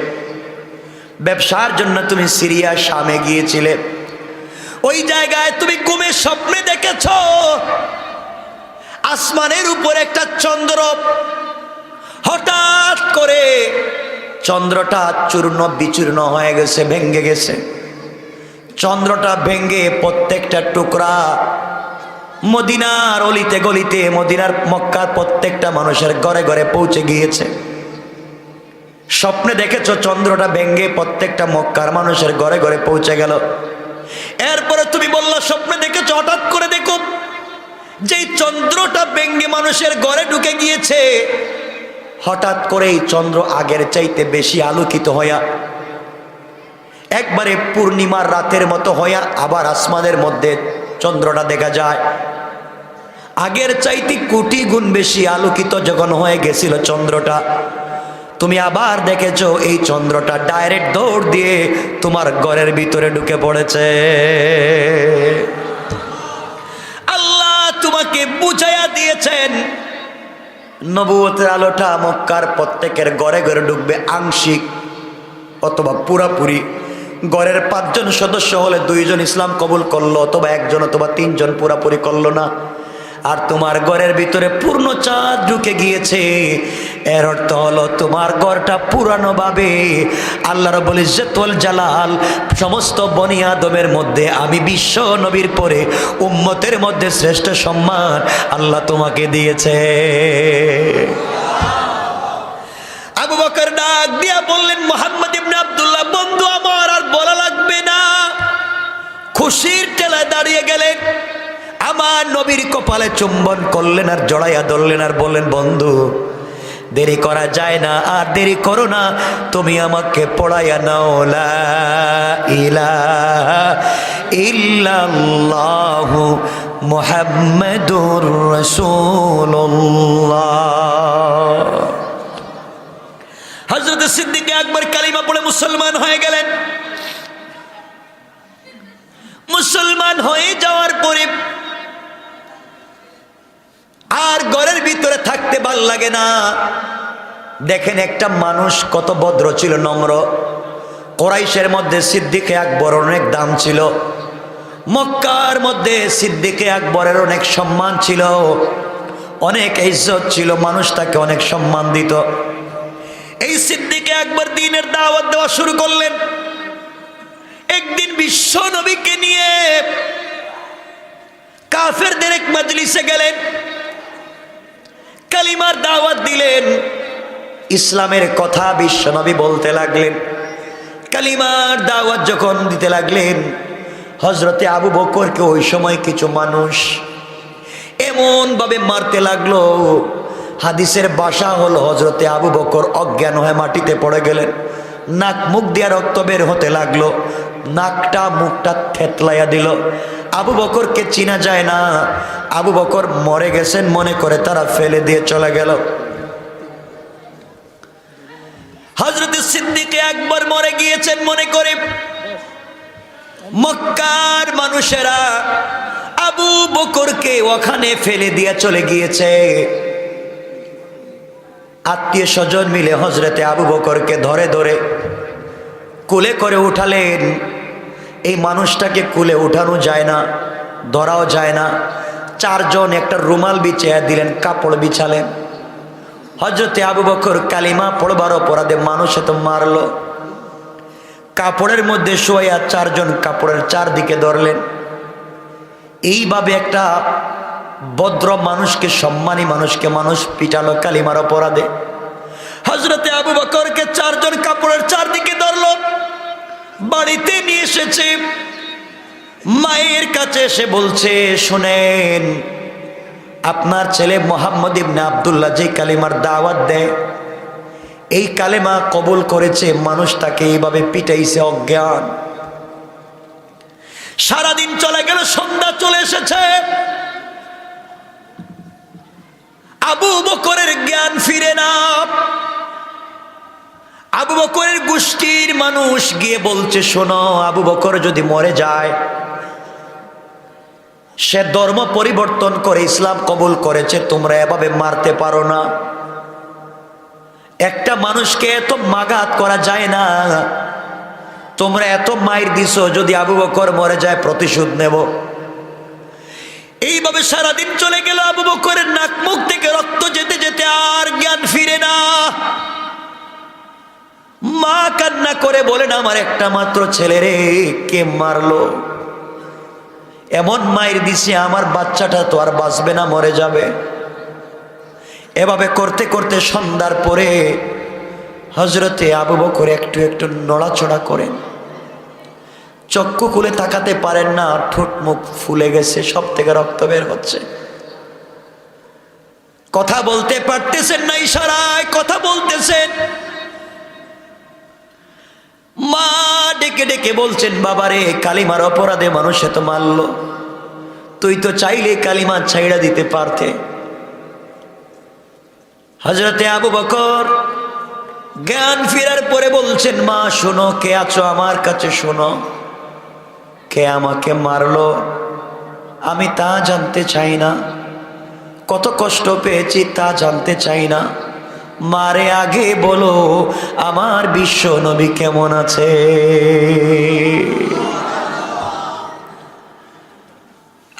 ব্যবসার জন্য তুমি সিরিয়া শামে গিয়েছিলে, ওই জায়গায় তুমি ঘুমের স্বপ্নে দেখেছো আসমানের উপর একটা চন্দ্র, হঠাৎ করে চন্দ্রটা চূর্ণ বিচূর্ণ হয়ে গেছে, ভেঙ্গে গেছে। চন্দ্রটা ভেঙ্গে প্রত্যেকটা টুকরা মদিনার অলিতে গলিতে, মদিনার মক্কার প্রত্যেকটা মানুষের ঘরে ঘরে পৌঁছে গিয়েছে। স্বপ্নে দেখেছো চন্দ্রটা ভেঙ্গে প্রত্যেকটা মক্কার মানুষের ঘরে ঘরে পৌঁছে গেল। এরপরে তুমি বললা স্বপ্নে দেখেছো, হঠাৎ করে দেখো যেই চন্দ্রটা ভেঙ্গে মানুষের ঘরে ঢুকে গিয়েছে, হঠাৎ করে এই চন্দ্র আগের চাইতে বেশি আলোকিত হইয়া একবারে পূর্ণিমার রাতের মতো হইয়া আবার আসমানের মধ্যে চন্দ্রটা দেখা যায়। আগের চাইতে কোটি গুণ বেশি আলোকিত যখন হয়ে গেছিল চন্দ্রটা, তুমি আবার দেখেছো এই চন্দ্রটা ডাইরেক্ট দৌড় দিয়ে তোমার ঘরের ভিতরে ঢুকে পড়েছে। আল্লাহ তোমাকে বুঝাইয়া দিয়েছেন নবুয়তের আলোটা মক্কার প্রত্যেকের ঘরে ঘরে ঢুকবে, আংশিক অথবা পুরাপুরি। ঘরের 5 জন সদস্য হলে 2 জন ইসলাম কবুল করলো, অথবা 1 জন অথবা 3 জন পুরাপুরি করলো না। আর তোমার ঘরের ভিতরে পূর্ণ চাঁদ ঢুকে গিয়েছে, এর অর্থ হলো তোমার ঘরটা পুরানো ভাবে আল্লাহ রাব্বুল ইজ্জত ওয়াল জালাল সমস্ত বনি আদমের মধ্যে আমি বিশ্ব নবীর পরে উম্মতের মধ্যে শ্রেষ্ঠ সম্মান আল্লাহ তোমাকে দিয়েছে। আবু বকর ডাক দিয়া বললেন, মুহাম্মদ ইবনে আব্দুল্লাহ, বন্ধু আমার আর বলা লাগবে না। খুশির ঠেলায় দাঁড়িয়ে গেলেন, আমার নবীর কপালে চুম্বন করলেন আর জড়াইয়া ধরলেন আর বললেন, বন্ধু দেরি করা যায় না, আর দেরি করো না, তুমি আমাকে পড়াইয়া নাও লা ইলাহা ইল্লাল্লাহু মুহাম্মাদুর রাসূলুল্লাহ। হযরত সিদ্দিক আকবর কালিমা পড়ে মুসলমান হয়ে গেলেন। মুসলমান হয়ে যাওয়ার পরে আর ঘরের ভিতরে থাকতে ভাল লাগে না। দেখেন একটা মানুষ কত ভদ্র ছিল, নম্র। কুরাইশের মধ্যে সিদ্দিক আকবর অনেক দাম ছিল, মক্কার মধ্যে সিদ্দিক আকবরের অনেক সম্মান ছিল, অনেক ইজ্জত ছিল, মানুষ তাকে অনেক সম্মান দিত। এই সিদ্দিক আকবর দ্বীনের দাওয়াত দেওয়া শুরু করলেন। একদিন বিশ্ব নবীকে নিয়ে কাফেরদের এক মজলিসে গেলেন, কালিমার দাওয়াত দিলেন, ইসলামের কথা বিশ্ব নবী বলতে লাগলেন। কালিমার দাওয়াত যখন দিতে লাগলেন, হযরতে আবু বকরকে ওই সময় কিছু মানুষ এমন ভাবে মারতে লাগলো, হাদিসের ভাষা হলো হযরতে আবু বকর অজ্ঞান হয়ে মাটিতে পড়ে গেলেন। নাক মুখ দিয়া রক্ত বের হতে লাগলো, নাকটা মুখটা থেতলাইয়া দিল। আবু বকরকে চিনা যায় না, আবু বকর মরে গেছেন মনে করে তারা ফেলে দিয়ে চলে গেল। হযরত সিদ্দিক আকবর মরে গিয়েছেন মনে করে মক্কার মানুষেরা আবু বকরকে ওখানে ফেলে দিয়ে চলে গিয়েছে। আত্মীয় স্বজন মিলে হযরতে আবু বকরকে ধরে ধরে কোলে করে উঠালেন। এই মানুষটাকে কোলে উঠানো যায় না, ধরাও যায় না। চারজন একটা রুমাল বিছিয়ে দিলেন, কাপড় বিছালেন। হযরতে আবু বকর কালিমা পড়বার অপরাধে মানুষে তো মারলো। কাপড়ের মধ্যে শোয়া চারজন কাপড়ের চারদিকে ধরলেন। এইভাবে একটা ভদ্র মানুষকে, সম্মানী মানুষকে মানুষ পিটালো কালিমার অপরাধে। হযরতে আবু বকরকে চারজন কাপড়ের চারদিকে ধরলো, বাড়িতে নিয়ে এসেছে। মায়ের কাছে এসে বলছে, শুনেন, আপনার ছেলে মোহাম্মদ ইবনে আব্দুল্লাহ যে কালিমার দাওয়াত দেয়, এই কালেমা কবুল করেছে, মানুষ তাকে এইভাবে পিটাইছে অজ্ঞান। সারাদিন চলে গেল, সন্ধ্যা চলে এসেছে, আবু বকরের জ্ঞান ফিরে না। আবু বকরের গোষ্ঠীর মানুষ গিয়ে বলছে, শোনো, আবু বকর যদি মরে যায়, সে ধর্ম পরিবর্তন করে ইসলাম কবুল করেছে, তোমরা এভাবে মারতে পারো না। একটা মানুষকে এত মাগাত করা যায় না, তোমরা এত মাইর দিছো, যদি আবু বকর মরে যায় প্রতিশোধ নেব। এইভাবে সারাদিন চলে গেল। আবু বকরের নাক মুখ থেকে রক্ত যেতে যেতে আর জ্ঞান ফিরে না। মা কান্না করে বলেন, আমার একটা মাত্র ছেলে রে, কে মারলো? এমন মাইর দিছে, আমার বাচ্চাটা তো আর বাঁচবে না, মরে যাবে। এভাবে করতে করতে সন্ধ্যার পরে হযরতে আবু বকর একটু একটু নড়াচড়া করেন, চক্ষু খুলে তাকাতে পারেন না, ঠোঁট মুখ ফুলে গেছে, সব থেকে রক্ত বের হচ্ছে। কথা বলতে পারতেছেন না, ইশারায় কথা বলতেছেন। মা ডেকে ডেকে বলছেন, বাবারে, কালিমার অপরাধে মানুষে তো মারলো, তুই তো চাইলে কালিমা ছাইড়া দিতে পারতে। হযরতে আবু বকর জ্ঞান ফেরার পরে বলছেন, মা শোনো, কে আছো আমার কাছে, শোনো, কে আমাকে মারলো আমি তা জানতে চাই না, কত কষ্ট পেয়েছি তা জানতে চাই না, মারে আগে বলো আমার বিশ্ব নবী কেমন আছে।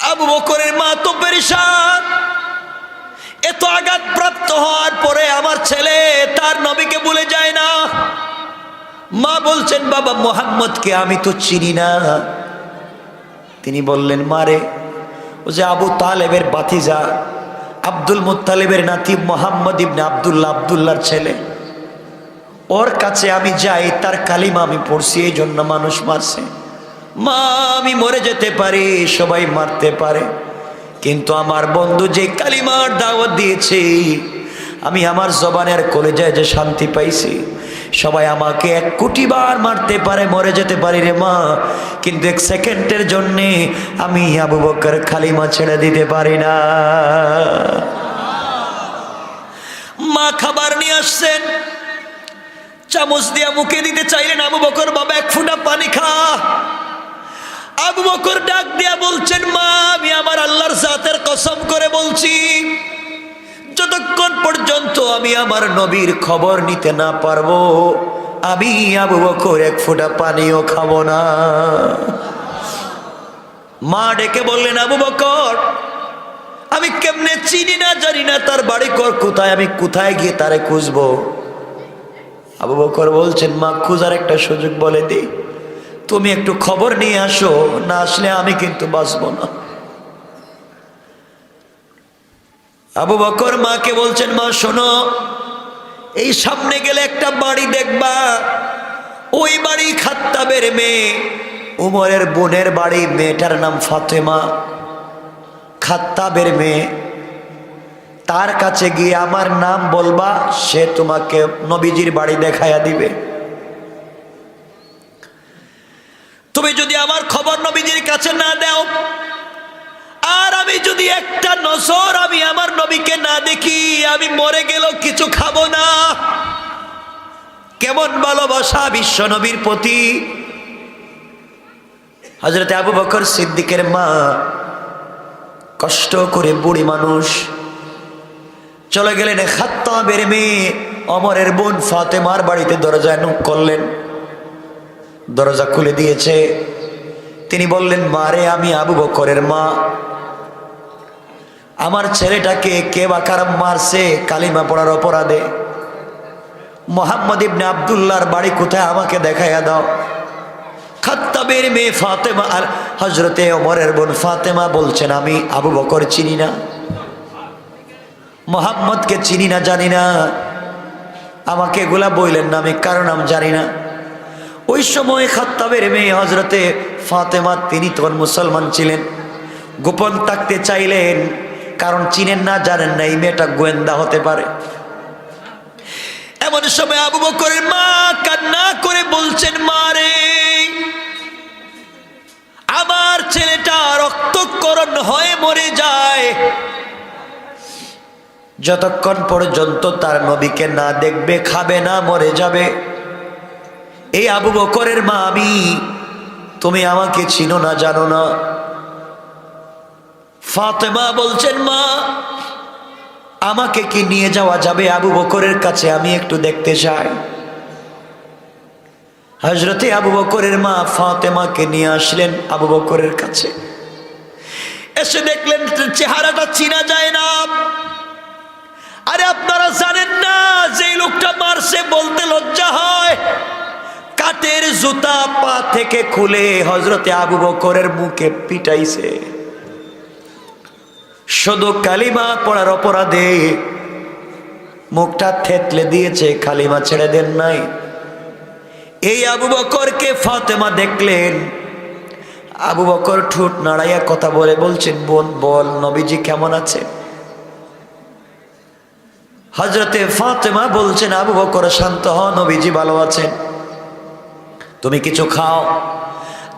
আবু বকরের মা তো পেরেশান, এত আঘাত প্রাপ্ত হওয়ার পরে আমার ছেলে তার নবীকে ভুলে যায় না। মা বলছেন, বাবা মুহাম্মদকে আমি তো চিনি না। তিনি বললেন, মারে, ও যে আবু তালেবের ভাতিজা, আব্দুল মুত্তালিবের নাতি মোহাম্মদ ইবনে আব্দুল্লাহ, আব্দুল্লাহর ছেলে, ওর কাছে আমি যাই, তার কালিমা আমি পড়ছি, এই জন্য মানুষ মারছে। মা, আমি মরে যেতে পারি, সবাই মারতে পারে, কিন্তু আমার বন্ধু যে কালিমার দাওয়াত দিয়েছে, আমি আমার জবানের কলেজায় যে শান্তি পাইছি, সবাই আমাকে 1 কোটি বার মারতে পারে, মরে যেতে পারি রে মা, কিন্তু 1 সেকেন্ডের জন্যে আমি আবু বকর কালিমা ছেড়ে দিতে পারি না। মা খাবার নিয়ে আসছেন, চামচ দিয়া মুখে দিতে চাইলেন, আবু বকর, বাবা 1 ফোঁটা পানি খা। আবু বকর ডাক দিয়া বলছেন, মা, আমি আমার আল্লাহর জাতের কসম করে বলছি, যতক্ষণ পর্যন্ত আমি আমার নবীর খবর নিতে না পারবো, আমি আবু বকর 1 ফোঁটা পানিও খাবো না। মা ডেকে বললেন, আবু বকর, আমি কেমনে চিনি না, জানি না তার বাড়ি কোথায়, আমি কোথায় গিয়ে তারে খুঁজবো? আবু বকর বলছেন, মা, খুঁজার একটা সুযোগ বলে দি, তুমি একটু খবর নিয়ে আসো, না আসলে আমি কিন্তু বাঁচবো না। আবু বকর মাকে বলছেন, মা শোনো, এই সামনে গেলে একটা বাড়ি দেখবা, ওই বাড়ি খাত্তাবের মেয়ে, উমরের বোনের বাড়ি, মেয়েটার নাম ফাতেমা, খাত্তাবের মেয়ে। তার কাছে গিয়ে আমার নাম বলবা, সে তোমাকে নবীজির বাড়ি দেখাইয়া দিবে। তুমি যদি আমার খবর নবীজির কাছে না দাও, আর আমি যদি একটা নজর আমি আমার নবীকে না দেখি, আমি মরে গেলেও কিছু খাবো না। কেমন ভালোবাসা বিশ্ব নবীর প্রতি। হযরত আবু বকর সিদ্দিকের মা কষ্ট করে, বুড়ি মানুষ, চলে গেলেন খাত্তাবের মেয়ে ওমরের বোন ফাতেমার বাড়িতে। দরজায় নক করলেন, দরজা খুলে দিয়েছে। তিনি বললেন, মারে, আমি আবু বকরের মা, আমার ছেলেটাকে কে বা কারা মারছে কালিমা পড়ার অপরাধে। মুহাম্মদ ইবনে আব্দুল্লাহর বাড়ি কোথায় আমাকে দেখাইয়া দাও। খাত্তাবের মেয়ে ফাতেমা আর হযরতে ওমরের বোন ফাতেমা বলছেন, আমি আবু বকর চিনি না, মুহাম্মদকে চিনি না, জানি না, আমাকে এগুলা বললেন না, আমি কারো নাম জানি না। ওই সময় খাত্তাবের মেয়ে হযরতে ফাতেমা, তিনি তখন মুসলমান ছিলেন, গোপন থাকতে চাইলেন, কারণ চিনেন না, জানেন না, এই মেয়েটা গোয়েন্দা হতে পারে। এমন সময় আবু বকরের মা কান্না করে বলছেন, মারে, আমার ছেলেটা রক্তক্ষরণ হয়ে মরে যায়, যতক্ষণ পর্যন্ত তার নবীকে না দেখবে, খাবে না, মরে যাবে। এই আবু বকরের মা আমি, তুমি আমাকে চিনো না, জানো না। ফাতেমা বলছেন, মা, আমাকে কি নিয়ে যাওয়া যাবে আবু বকরের কাছে? আমি একটু দেখতে চাই। হযরতে আবু বকরের মা ফাতেমাকে নিয়ে আসলেন আবু বকরের কাছে। এসে দেখলেন চেহারাটা চিনা যায় না। আরে আপনারা জানেন না যে লোকটা মারছে, বলতে লজ্জা হয়। কাঠের জুতা পা থেকে খুলে হযরতে আবু বকরের মুখে পিটাইছে, শুধু কালিমা পড়ার অপরাধে মুখটা থেতলে দিয়েছে, কালিমা ছেড়ে দেন নাই। এই আবু বকরকে ফাতেমা দেখলেন। আবু বকর ঠোঁট নাড়াইয়া কথা বলে বলছেন, বোন বল, নবীজি কেমন আছে? হযরতে ফাতেমা বলছেন, আবু বকর শান্ত হ, নবীজি ভালো আছেন, তুমি কিছু খাও।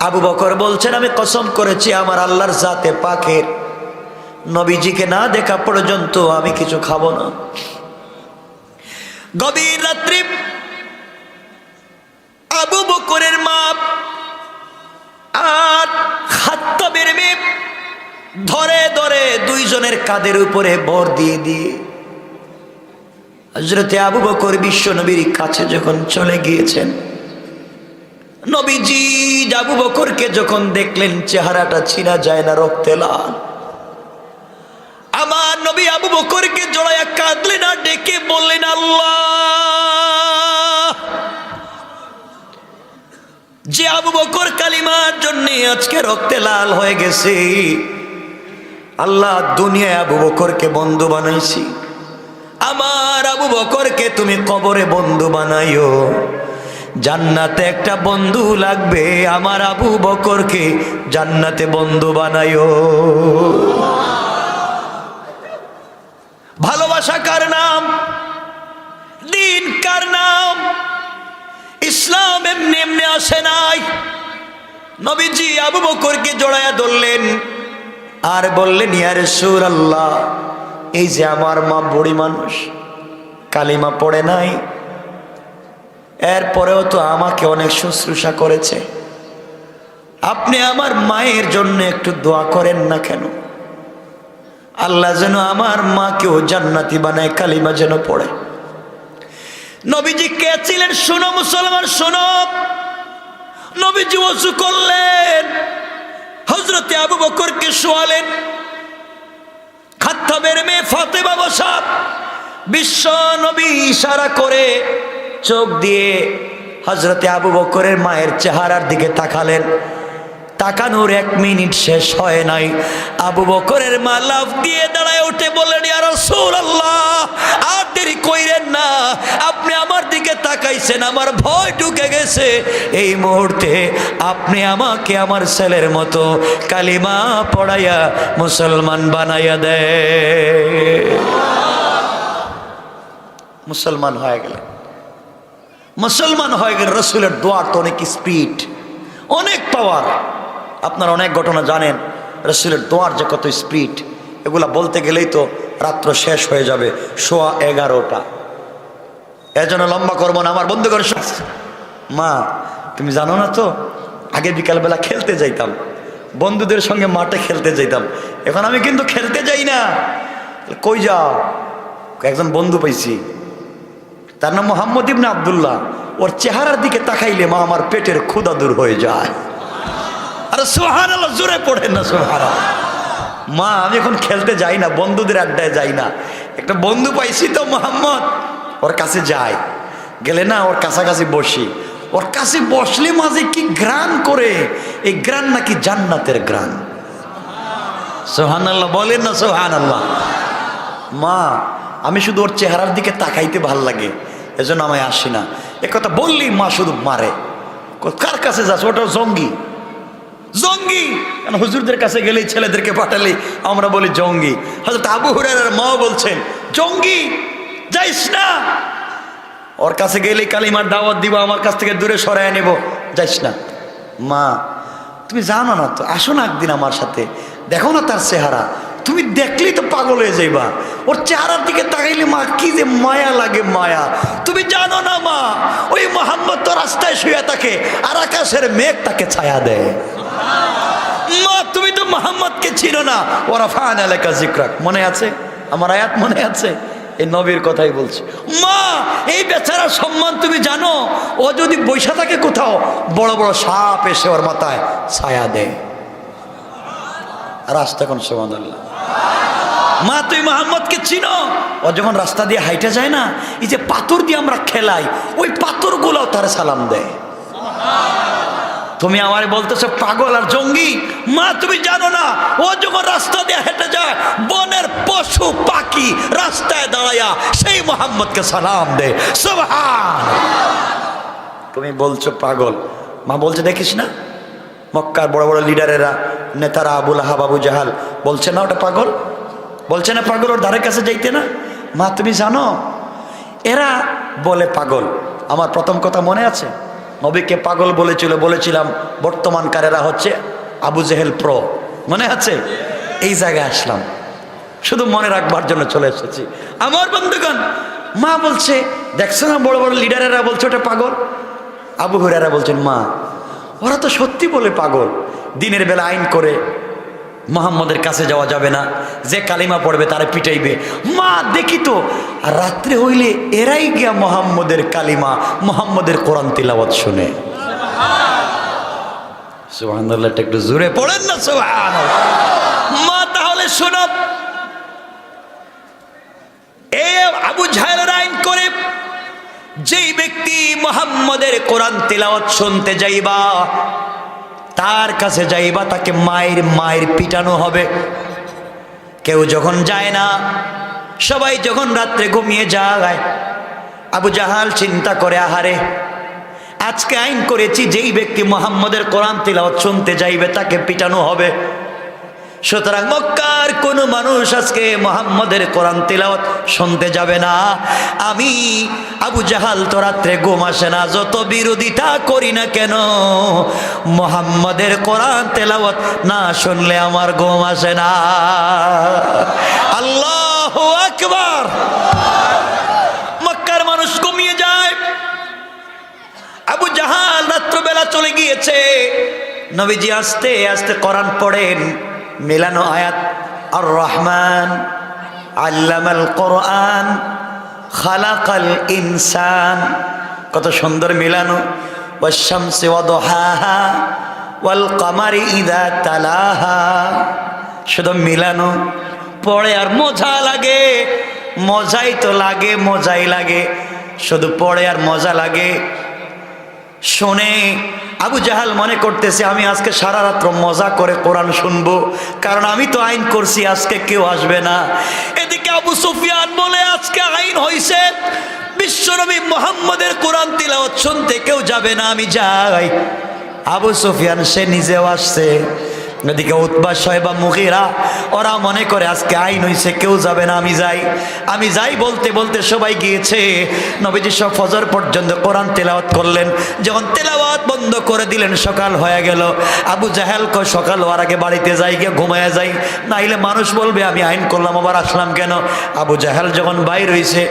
আবু বকর বলছেন, আমি কসম করেছি আমার আল্লাহর জাতে পাকের, নবীজিকে না দেখা পর্যন্ত আমি কিছু খাবো না। গভীর রাত্রি আবু বকরের মা আর খাত্তাবের মেয়ে ধরে ধরে দুইজনের কাঁধের উপরে ভর দিয়ে দিয়ে হযরতে আবু বকর বিশ্ব নবীর কাছে যখন চলে গিয়েছেন, নবীজি আবু বকরকে যখন দেখলেন, চেহারাটা চিনা যায় না, রক্তে লাল। আমার নবী আবু বকরকে জড়াইয়া কাঁদলেন আর ডেকে বললেন, আল্লাহ, যে আবু বকর কালিমার জন্য আজকে রক্তে লাল হয়ে গেছে, আল্লাহ, দুনিয়ায় আবু বকরকে বন্ধু বানাইছি, আমার আবু বকরকে তুমি কবরে বন্ধু বানাইও, জান্নাতে একটা বন্ধু লাগবে, আমার আবু বকরকে জান্নাতে বন্ধু বানাইও। ভালোবাসা কার নাম? দিন কার নাম? ইসলাম এমনি এমনি আসে নাই। নবীজি আবু বকরকে জড়াইয়া ধরলেন আর বললেন, ইয়া রাসূলুল্লাহ, এই যে আমার মা বুড়ি মানুষ, কালিমা পড়ে নাই, এরপরেও তো আমাকে অনেক শুশ্রূষা করেছে, আপনি আমার মায়ের জন্য একটু দোয়া করেন না কেন? আল্লাহ যেন আমার মাকেও জান্নাতি বানায়, কালিমা যেন পড়ে। নবীজি কে ছিলেন? শোনো মুসলমান, শোনো। নবীজি ওযু করলেন, হযরতে আবু বকরকে শোয়ালেন, খাত্তাবের মেয়ে ফাতেমা বসা, বিশ্ব নবী ইশারা করে চোখ দিয়ে হযরতে আবু বকরের মায়ের চেহারার দিকে তাকালেন। তাকানোর 1 মিনিট শেষ হয় নাই, আবু বকরের মা লাফ দিয়ে দাঁড়ায় উঠে বললেন, ইয়া রাসূলুল্লাহ, আর দেরি কইরেন না, আপনি আমার দিকে তাকাইছেন, আমার ভয় ঢুকে গেছে, এই মুহূর্তে আপনি আমাকে আমার ছেলের মতো কালিমা পড়াইয়া মুসলমান বানাইয়া দেয়। মুসলমান হয়ে গেলেন, মুসলমান হয়ে গেলেন। রাসূলের দোয়ার তো অনেক স্পিড, অনেক পাওয়ার। আপনারা অনেক ঘটনা জানেন, রাসূলের দোয়ার যে কত স্পিড, এগুলা বলতে গেলেই তো রাত্র শেষ হয়ে যাবে 11:15। এজন্য লম্বা করবো না আমার বন্ধুগণ। মা তুমি জানো না তো, আগে বিকালবেলা খেলতে যাইতাম, বন্ধুদের সঙ্গে মাঠে খেলতে যাইতাম, এখন আমি কিন্তু খেলতে যাই না। কই যাও? একজন বন্ধু পাইছি, তার নাম মোহাম্মদ ইবনে আব্দুল্লাহ। ওর চেহারার দিকে তাকাইলে মা আমার পেটের ক্ষুধা দূর হয়ে যায়। আরে সুবহানাল্লাহ, জোরে পড়েন না সুবহানাল্লাহ। মা আমি এখন খেলতে যাই না, বন্ধুদের আড্ডায় যাই না, একটা বন্ধু পাইছি তো মোহাম্মদ, ওর কাছে যাই, গেলে না ওর কাছাকাছি বসি, ওর কাছে বসলে মাঝে কি ঘ্রাণ করে, এই ঘ্রাণ নাকি জান্নাতের ঘ্রাণ। সুবহানাল্লাহ বলেন না সুবহানাল্লাহ। মা আমি শুধু ওর চেহারার দিকে তাকাইতে ভাল লাগে, এজন্য আমায় আসি না। একথা বললেই মা শুধু মারে। কার কাছে যাস? ওটা জঙ্গি, জঙ্গি। কেন হুজুরদের কাছে গেলেই, ছেলেদেরকে পাঠালে আমরা বলি জঙ্গি। হযরত আবু হুরায়রার মা বলছেন জঙ্গি, যাইস না। ওর কাছে গেলেই কালিমার দাওয়াত দিব, আমার কাছ থেকে দূরে সরায় নেব, যাইস না। মা তুমি জানো না তো, আসো না একদিন আমার সাথে, দেখো না তার চেহারা, তুমি দেখলেই তো পাগল হয়ে যাইবা। ওর চেহারার দিকে তাকাইলে মা কি যে মায়া লাগে, মায়া। তুমি জানো না মা, ওই মোহাম্মদ তো রাস্তায় শুয়ে থাকে আর আকাশের মেঘ তাকে ছায়া দেয়। মা তুমি তো মোহাম্মদকে চিনো না। ওরা ফান এলাকা জিক্রাক, মনে আছে? আমার আয়াত মনে আছে? এই নবীর কথাই বলছি। মা এই বেচারার সম্মান তুমি জানো? ও যদি বৈশা থাকে কোথাও, বড় বড় সাপ এসে ওর মাথায় ছায়া দেয়। রাস্তা কোন সুবহানাল্লাহ। মা তুই মোহাম্মদকে চিনো? ও যখন রাস্তা দিয়ে হাইটা যায় না, এই যে পাথর দিয়ে আমরা খেলাই, ওই পাথরগুলোও তার সালাম দেয়। তুমি আমারে বলতেছো পাগল আর জঙ্গি? মা তুমি জানো না, ও যখন রাস্তা দিয়ে হেঁটে যায়, বনের পশু পাখি রাস্তায় দাঁড়ায়া সেই মোহাম্মদকে সালাম দেয়। সুবহান। তুমি বলছো পাগল, মা বলছে দেখিস না মক্কার বড় বড় লিডারেরা, নেতারা, আবু লাহাব, আবু জাহাল, বলছে না ওটা পাগল, বলছে না পাগল, ওর ধারে কাছে যাইতে না। মা তুমি জানো এরা বলে পাগল। আমার প্রথম কথা মনে আছে, নবীকে পাগল বলেছিলাম বর্তমানকারেরা হচ্ছে আবু জেহেল প্রো, মনে আছে? এই জায়গায় আসলাম শুধু মনে রাখবার জন্য চলে এসেছি। আমার বন্ধুগণ, মা বলছে দেখছো না বড় বড় লিডারেরা বলছে ওটা পাগল। আবু হুরায়রা বলছেন মা ওরা তো সত্যি বলে পাগল, দিনের বেলা আইন করে মোহাম্মদের কাছে যাওয়া যাবে না, যে কালিমা পড়বে তারে পিটাইবে। মা দেখি তো, আর রাত্রে হইলে এরাই গিয়া মোহাম্মদের কালিমা, মোহাম্মদের কোরআন তিলাওয়াত শুনে। সুবহানাল্লাহ, একটু জোরে পড়েন না সুবহানাল্লাহ। মা তাহলে শোনো, এ আবু জাহেলের আইন করে যেই ব্যক্তি মোহাম্মদের কোরআন তিলাওয়াত শুনতে যাইবা, তার কাছে যাইবা, তাকে মায়ের পিটানো হবে। কেউ যখন যায় না, সবাই যখন রাত্রে ঘুমিয়ে যায়, আবু জাহাল চিন্তা করে আহারে আজকে আইন করেছি যেই ব্যক্তি মোহাম্মদের কোরআন তিলাওয়াত শুনতে যাইবে তাকে পিটানো হবে, সুতরাং মক্কার কোনো মানুষ আজকে মোহাম্মদের কোরআন তিলাওয়াত শুনতে যাবে না। আমি আবু জাহাল তো রাত্রে ঘুম আসে না, যত বিরোধিতা করি না কেন, মোহাম্মদের কোরআন তিলাওয়াত না শুনলে আমার ঘুম আসে না। আল্লাহু আকবার। মক্কার মানুষ ঘুমিয়ে যায়, আবু জাহাল রাত্রবেলা চলে গিয়েছে। নবীজি আস্তে আস্তে কোরআন পড়েন, মিলানো আয়াত, আর রহমান আল্লামাল কোরআন খালাকাল ইনসান, কত সুন্দর মিলানো। ওয়াশ-শামসি ওয়া দুহাহা ওয়াল কমারি ইযা তালাহা, শুধু মিলানো পড়ে আর মজা লাগে। মজাই তো লাগে, মজাই লাগে, শুধু পড়ে আর মজা লাগে। শোনে আবু জাহাল মনে করতেছে আমি আজকে সারা রাত্র মজা করে কোরআন শুনবো, কারণ আমি তো আইন করছি আজকে কেউ আসবে না। এদিকে আবু সুফিয়ান বলে আজকে আইন হইছে বিশ্বনবী মুহাম্মদের কোরআন তিলাওয়াত শুনতে কেউ যাবে না, আমি যাই। আবু সুফিয়ান সে নিজেও আসছে, এদিকে উতবা শয়বা মুগীরা ওরা মনে করে আজকে আইন হইছে, কেউ যাবে না, আমি যাই বলতে বলতে সবাই গিয়েছে। নবীজি সব ফজর পর্যন্ত কোরআন তেলাওয়াত করলেন। যখন তেলাওয়াত বন্ধ করে দিলেন সকাল হয়ে গেল। আবু জাহেল কয় সকাল হওয়ার আগে বাড়িতে যাই, গিয়ে ঘুমায়া যাই, নাইলে মানুষ বলবে আমি আইন করলাম আবার আসলাম কেন। আবু জাহেল যখন বাইর হইছে,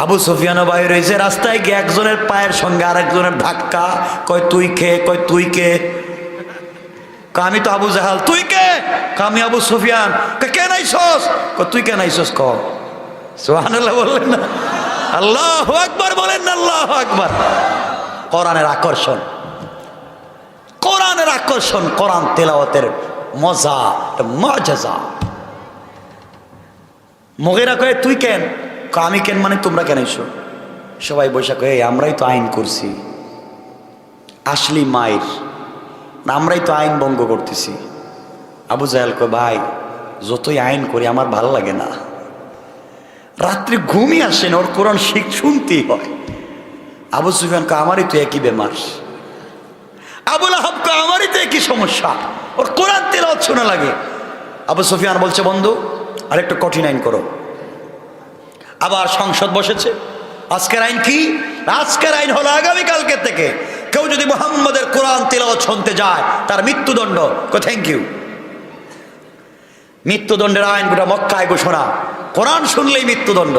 আবু সুফিয়ানও বাইর হইছে, রাস্তায় গিয়ে একজনের পায়ের সঙ্গে আরেকজনের ধাক্কা। কয় তুই কে? কয় তুই কে? আমি তো আবু জাহাল। তুই কে? আমি আবু সুফিয়ান। কে নাইছস? তুই কে নাইছস? ক সুবহানাল্লাহ বললেন না? আল্লাহু আকবার বলেন না? আল্লাহু আকবার। কোরআনের আকর্ষণ, কোরআনের আকর্ষণ, কোরআন তেলাওয়াতের মজা, মুআজিজা। মুগীরা কয় তুই কেন? আমি কেন মানে তোমরা কেন আইছো? সবাই বৈশা কয় আমরাই তো আইন করছি, আসলি মায়ের, আমরাই তো আইন ভঙ্গ করতেছি। আবু জাহেল কয় ভাই যতই আইন করি আমার ভালো লাগে না, রাত্রে ঘুমই আসে না, ওর কোরআন শুনতেই হয়। আবু সুফিয়ান কয় আমারই তো একই বেমার। আবু লাহাব কয় আমারই তো একই সমস্যা, ওর কোরআন তেলাওয়াত শোনা লাগে। আবু সুফিয়ান বলছে বন্ধু আরেকটু কঠিন আইন করো। আবার সংসদ বসেছে। আজকের আইন কি? আজকের আইন হলো আগামীকালকে থেকে কেউ যদি মুহাম্মদের কোরআন তেলাওয়াত শুনতে যায় তার মৃত্যুদণ্ড। Thank you. মৃত্যুদণ্ডের আইন গোটা মক্কায় ঘোষণা, কোরআন শুনলেই মৃত্যুদণ্ড।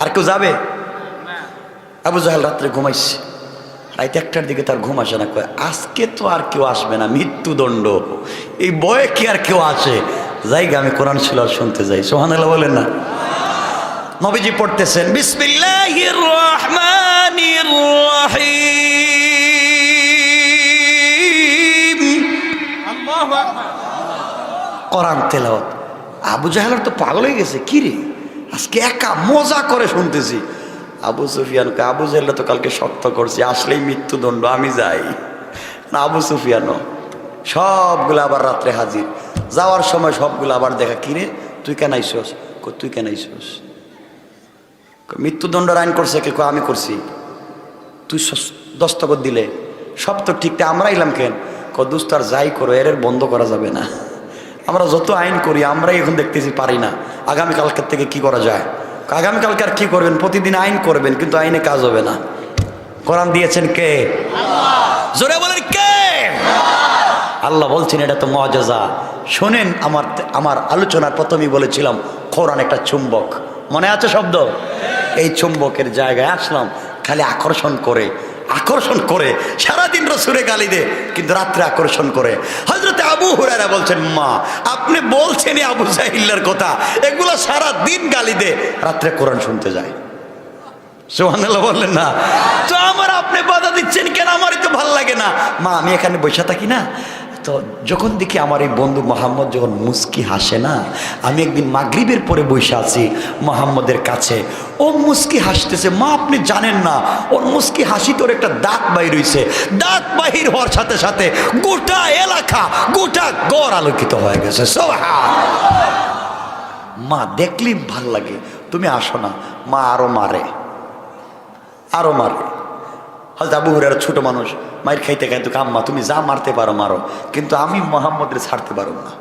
আর কেউ যাবে? আবু জাহেল রাত্রে ঘুমাইছে, রাত 1টার দিকে তার ঘুম আসে না। কয় আজকে তো আর কেউ আসবে না, মৃত্যুদণ্ড, এই বয়ে কি আর কেউ আসে? যাই আমি কোরআন তেলাওয়াত শুনতে যাই। সুবহানাল্লাহ বলেন না? নবীজি পড়তেছেন বিসমিল্লাহির রহমানির রহিম, আল্লাহু আকবার। কোরআন তেলাওয়াত। আবু জাহেল তো পাগল হয়ে গেছে, কি রে আজকে একা মজা করে শুনতেছি। আবু সুফিয়ানকে আবু জাহেল তো কালকে শক্ত করছে, আসলেই মৃত্যুদণ্ড, আমি যাই না। আবু সুফিয়ানও সবগুলো আবার রাত্রে হাজির। যাওয়ার সময় সবগুলো আবার দেখা, কিরে তুই কেন আইসস? তুই কেন আইসস? মৃত্যুদণ্ডের আইন করছে কে? আমি করছি। তুই দস্তখত দিলে সব তো ঠিক, আমরা এলাম কেন? দুস্ত আর যাই করো এর বন্ধ করা যাবে না। আমরা যত আইন করি আমরাই এখন দেখতেছি পারি না। আগামীকালকের থেকে কি করা যায়? আগামীকালকে আর কি করবেন? প্রতিদিন আইন করবেন, কিন্তু আইনে কাজ হবে না। কোরআন দিয়েছেন কে? জোরে বলেন কে? আল্লাহ বলছেন এটা তো মুআজিজা। শোনেন, আমার আলোচনার প্রথমেই বলেছিলাম কোরআন একটা চুম্বক, মনে আছে শব্দ? এই চুম্বকের জায়গায় আসলাম, খালি আকর্ষণ করে সারাদিন রাসূলে গালি দে, কিন্তু রাত্রে আকর্ষণ করে। হযরত আবু হুরায়রা বলছেন মা আপনি বলছেন আবু জাহিলের কথা, এগুলো সারাদিন গালি দে, রাত্রে কোরআন শুনতে যায়। সুবহানাল্লাহ বললেন না? তো আমার আপনি বাধা দিচ্ছেন কেন? আমারই তো ভালো লাগে না। মা আমি এখানে বসে থাকি না, তো যখন দেখি আমার এই বন্ধু মোহাম্মদ যখন মুস্কি হাসে না, আমি একদিন মাগরিবের পরে বসে আছি মোহাম্মদের কাছে, ও মুস্কি হাসতেছে। মা আপনি জানেন না, ওর মুস্কি হাসি তোর একটা দাঁত বাহির হইছে, দাঁত বাহির হওয়ার সাথে সাথে গোটা এলাকা, গোটা গড় আলোকিত হয়ে গেছে। মা দেখলেই ভাল লাগে, তুমি আসো না। মা আরো মারে। হযরত আবু হুরায়রা ছোট মানুষ, মায়ের খাইতে খাইতে আম্মা তুমি যা মারতে পারো মারো, কিন্তু আমি মুহাম্মদের ছাড়তে পারব না।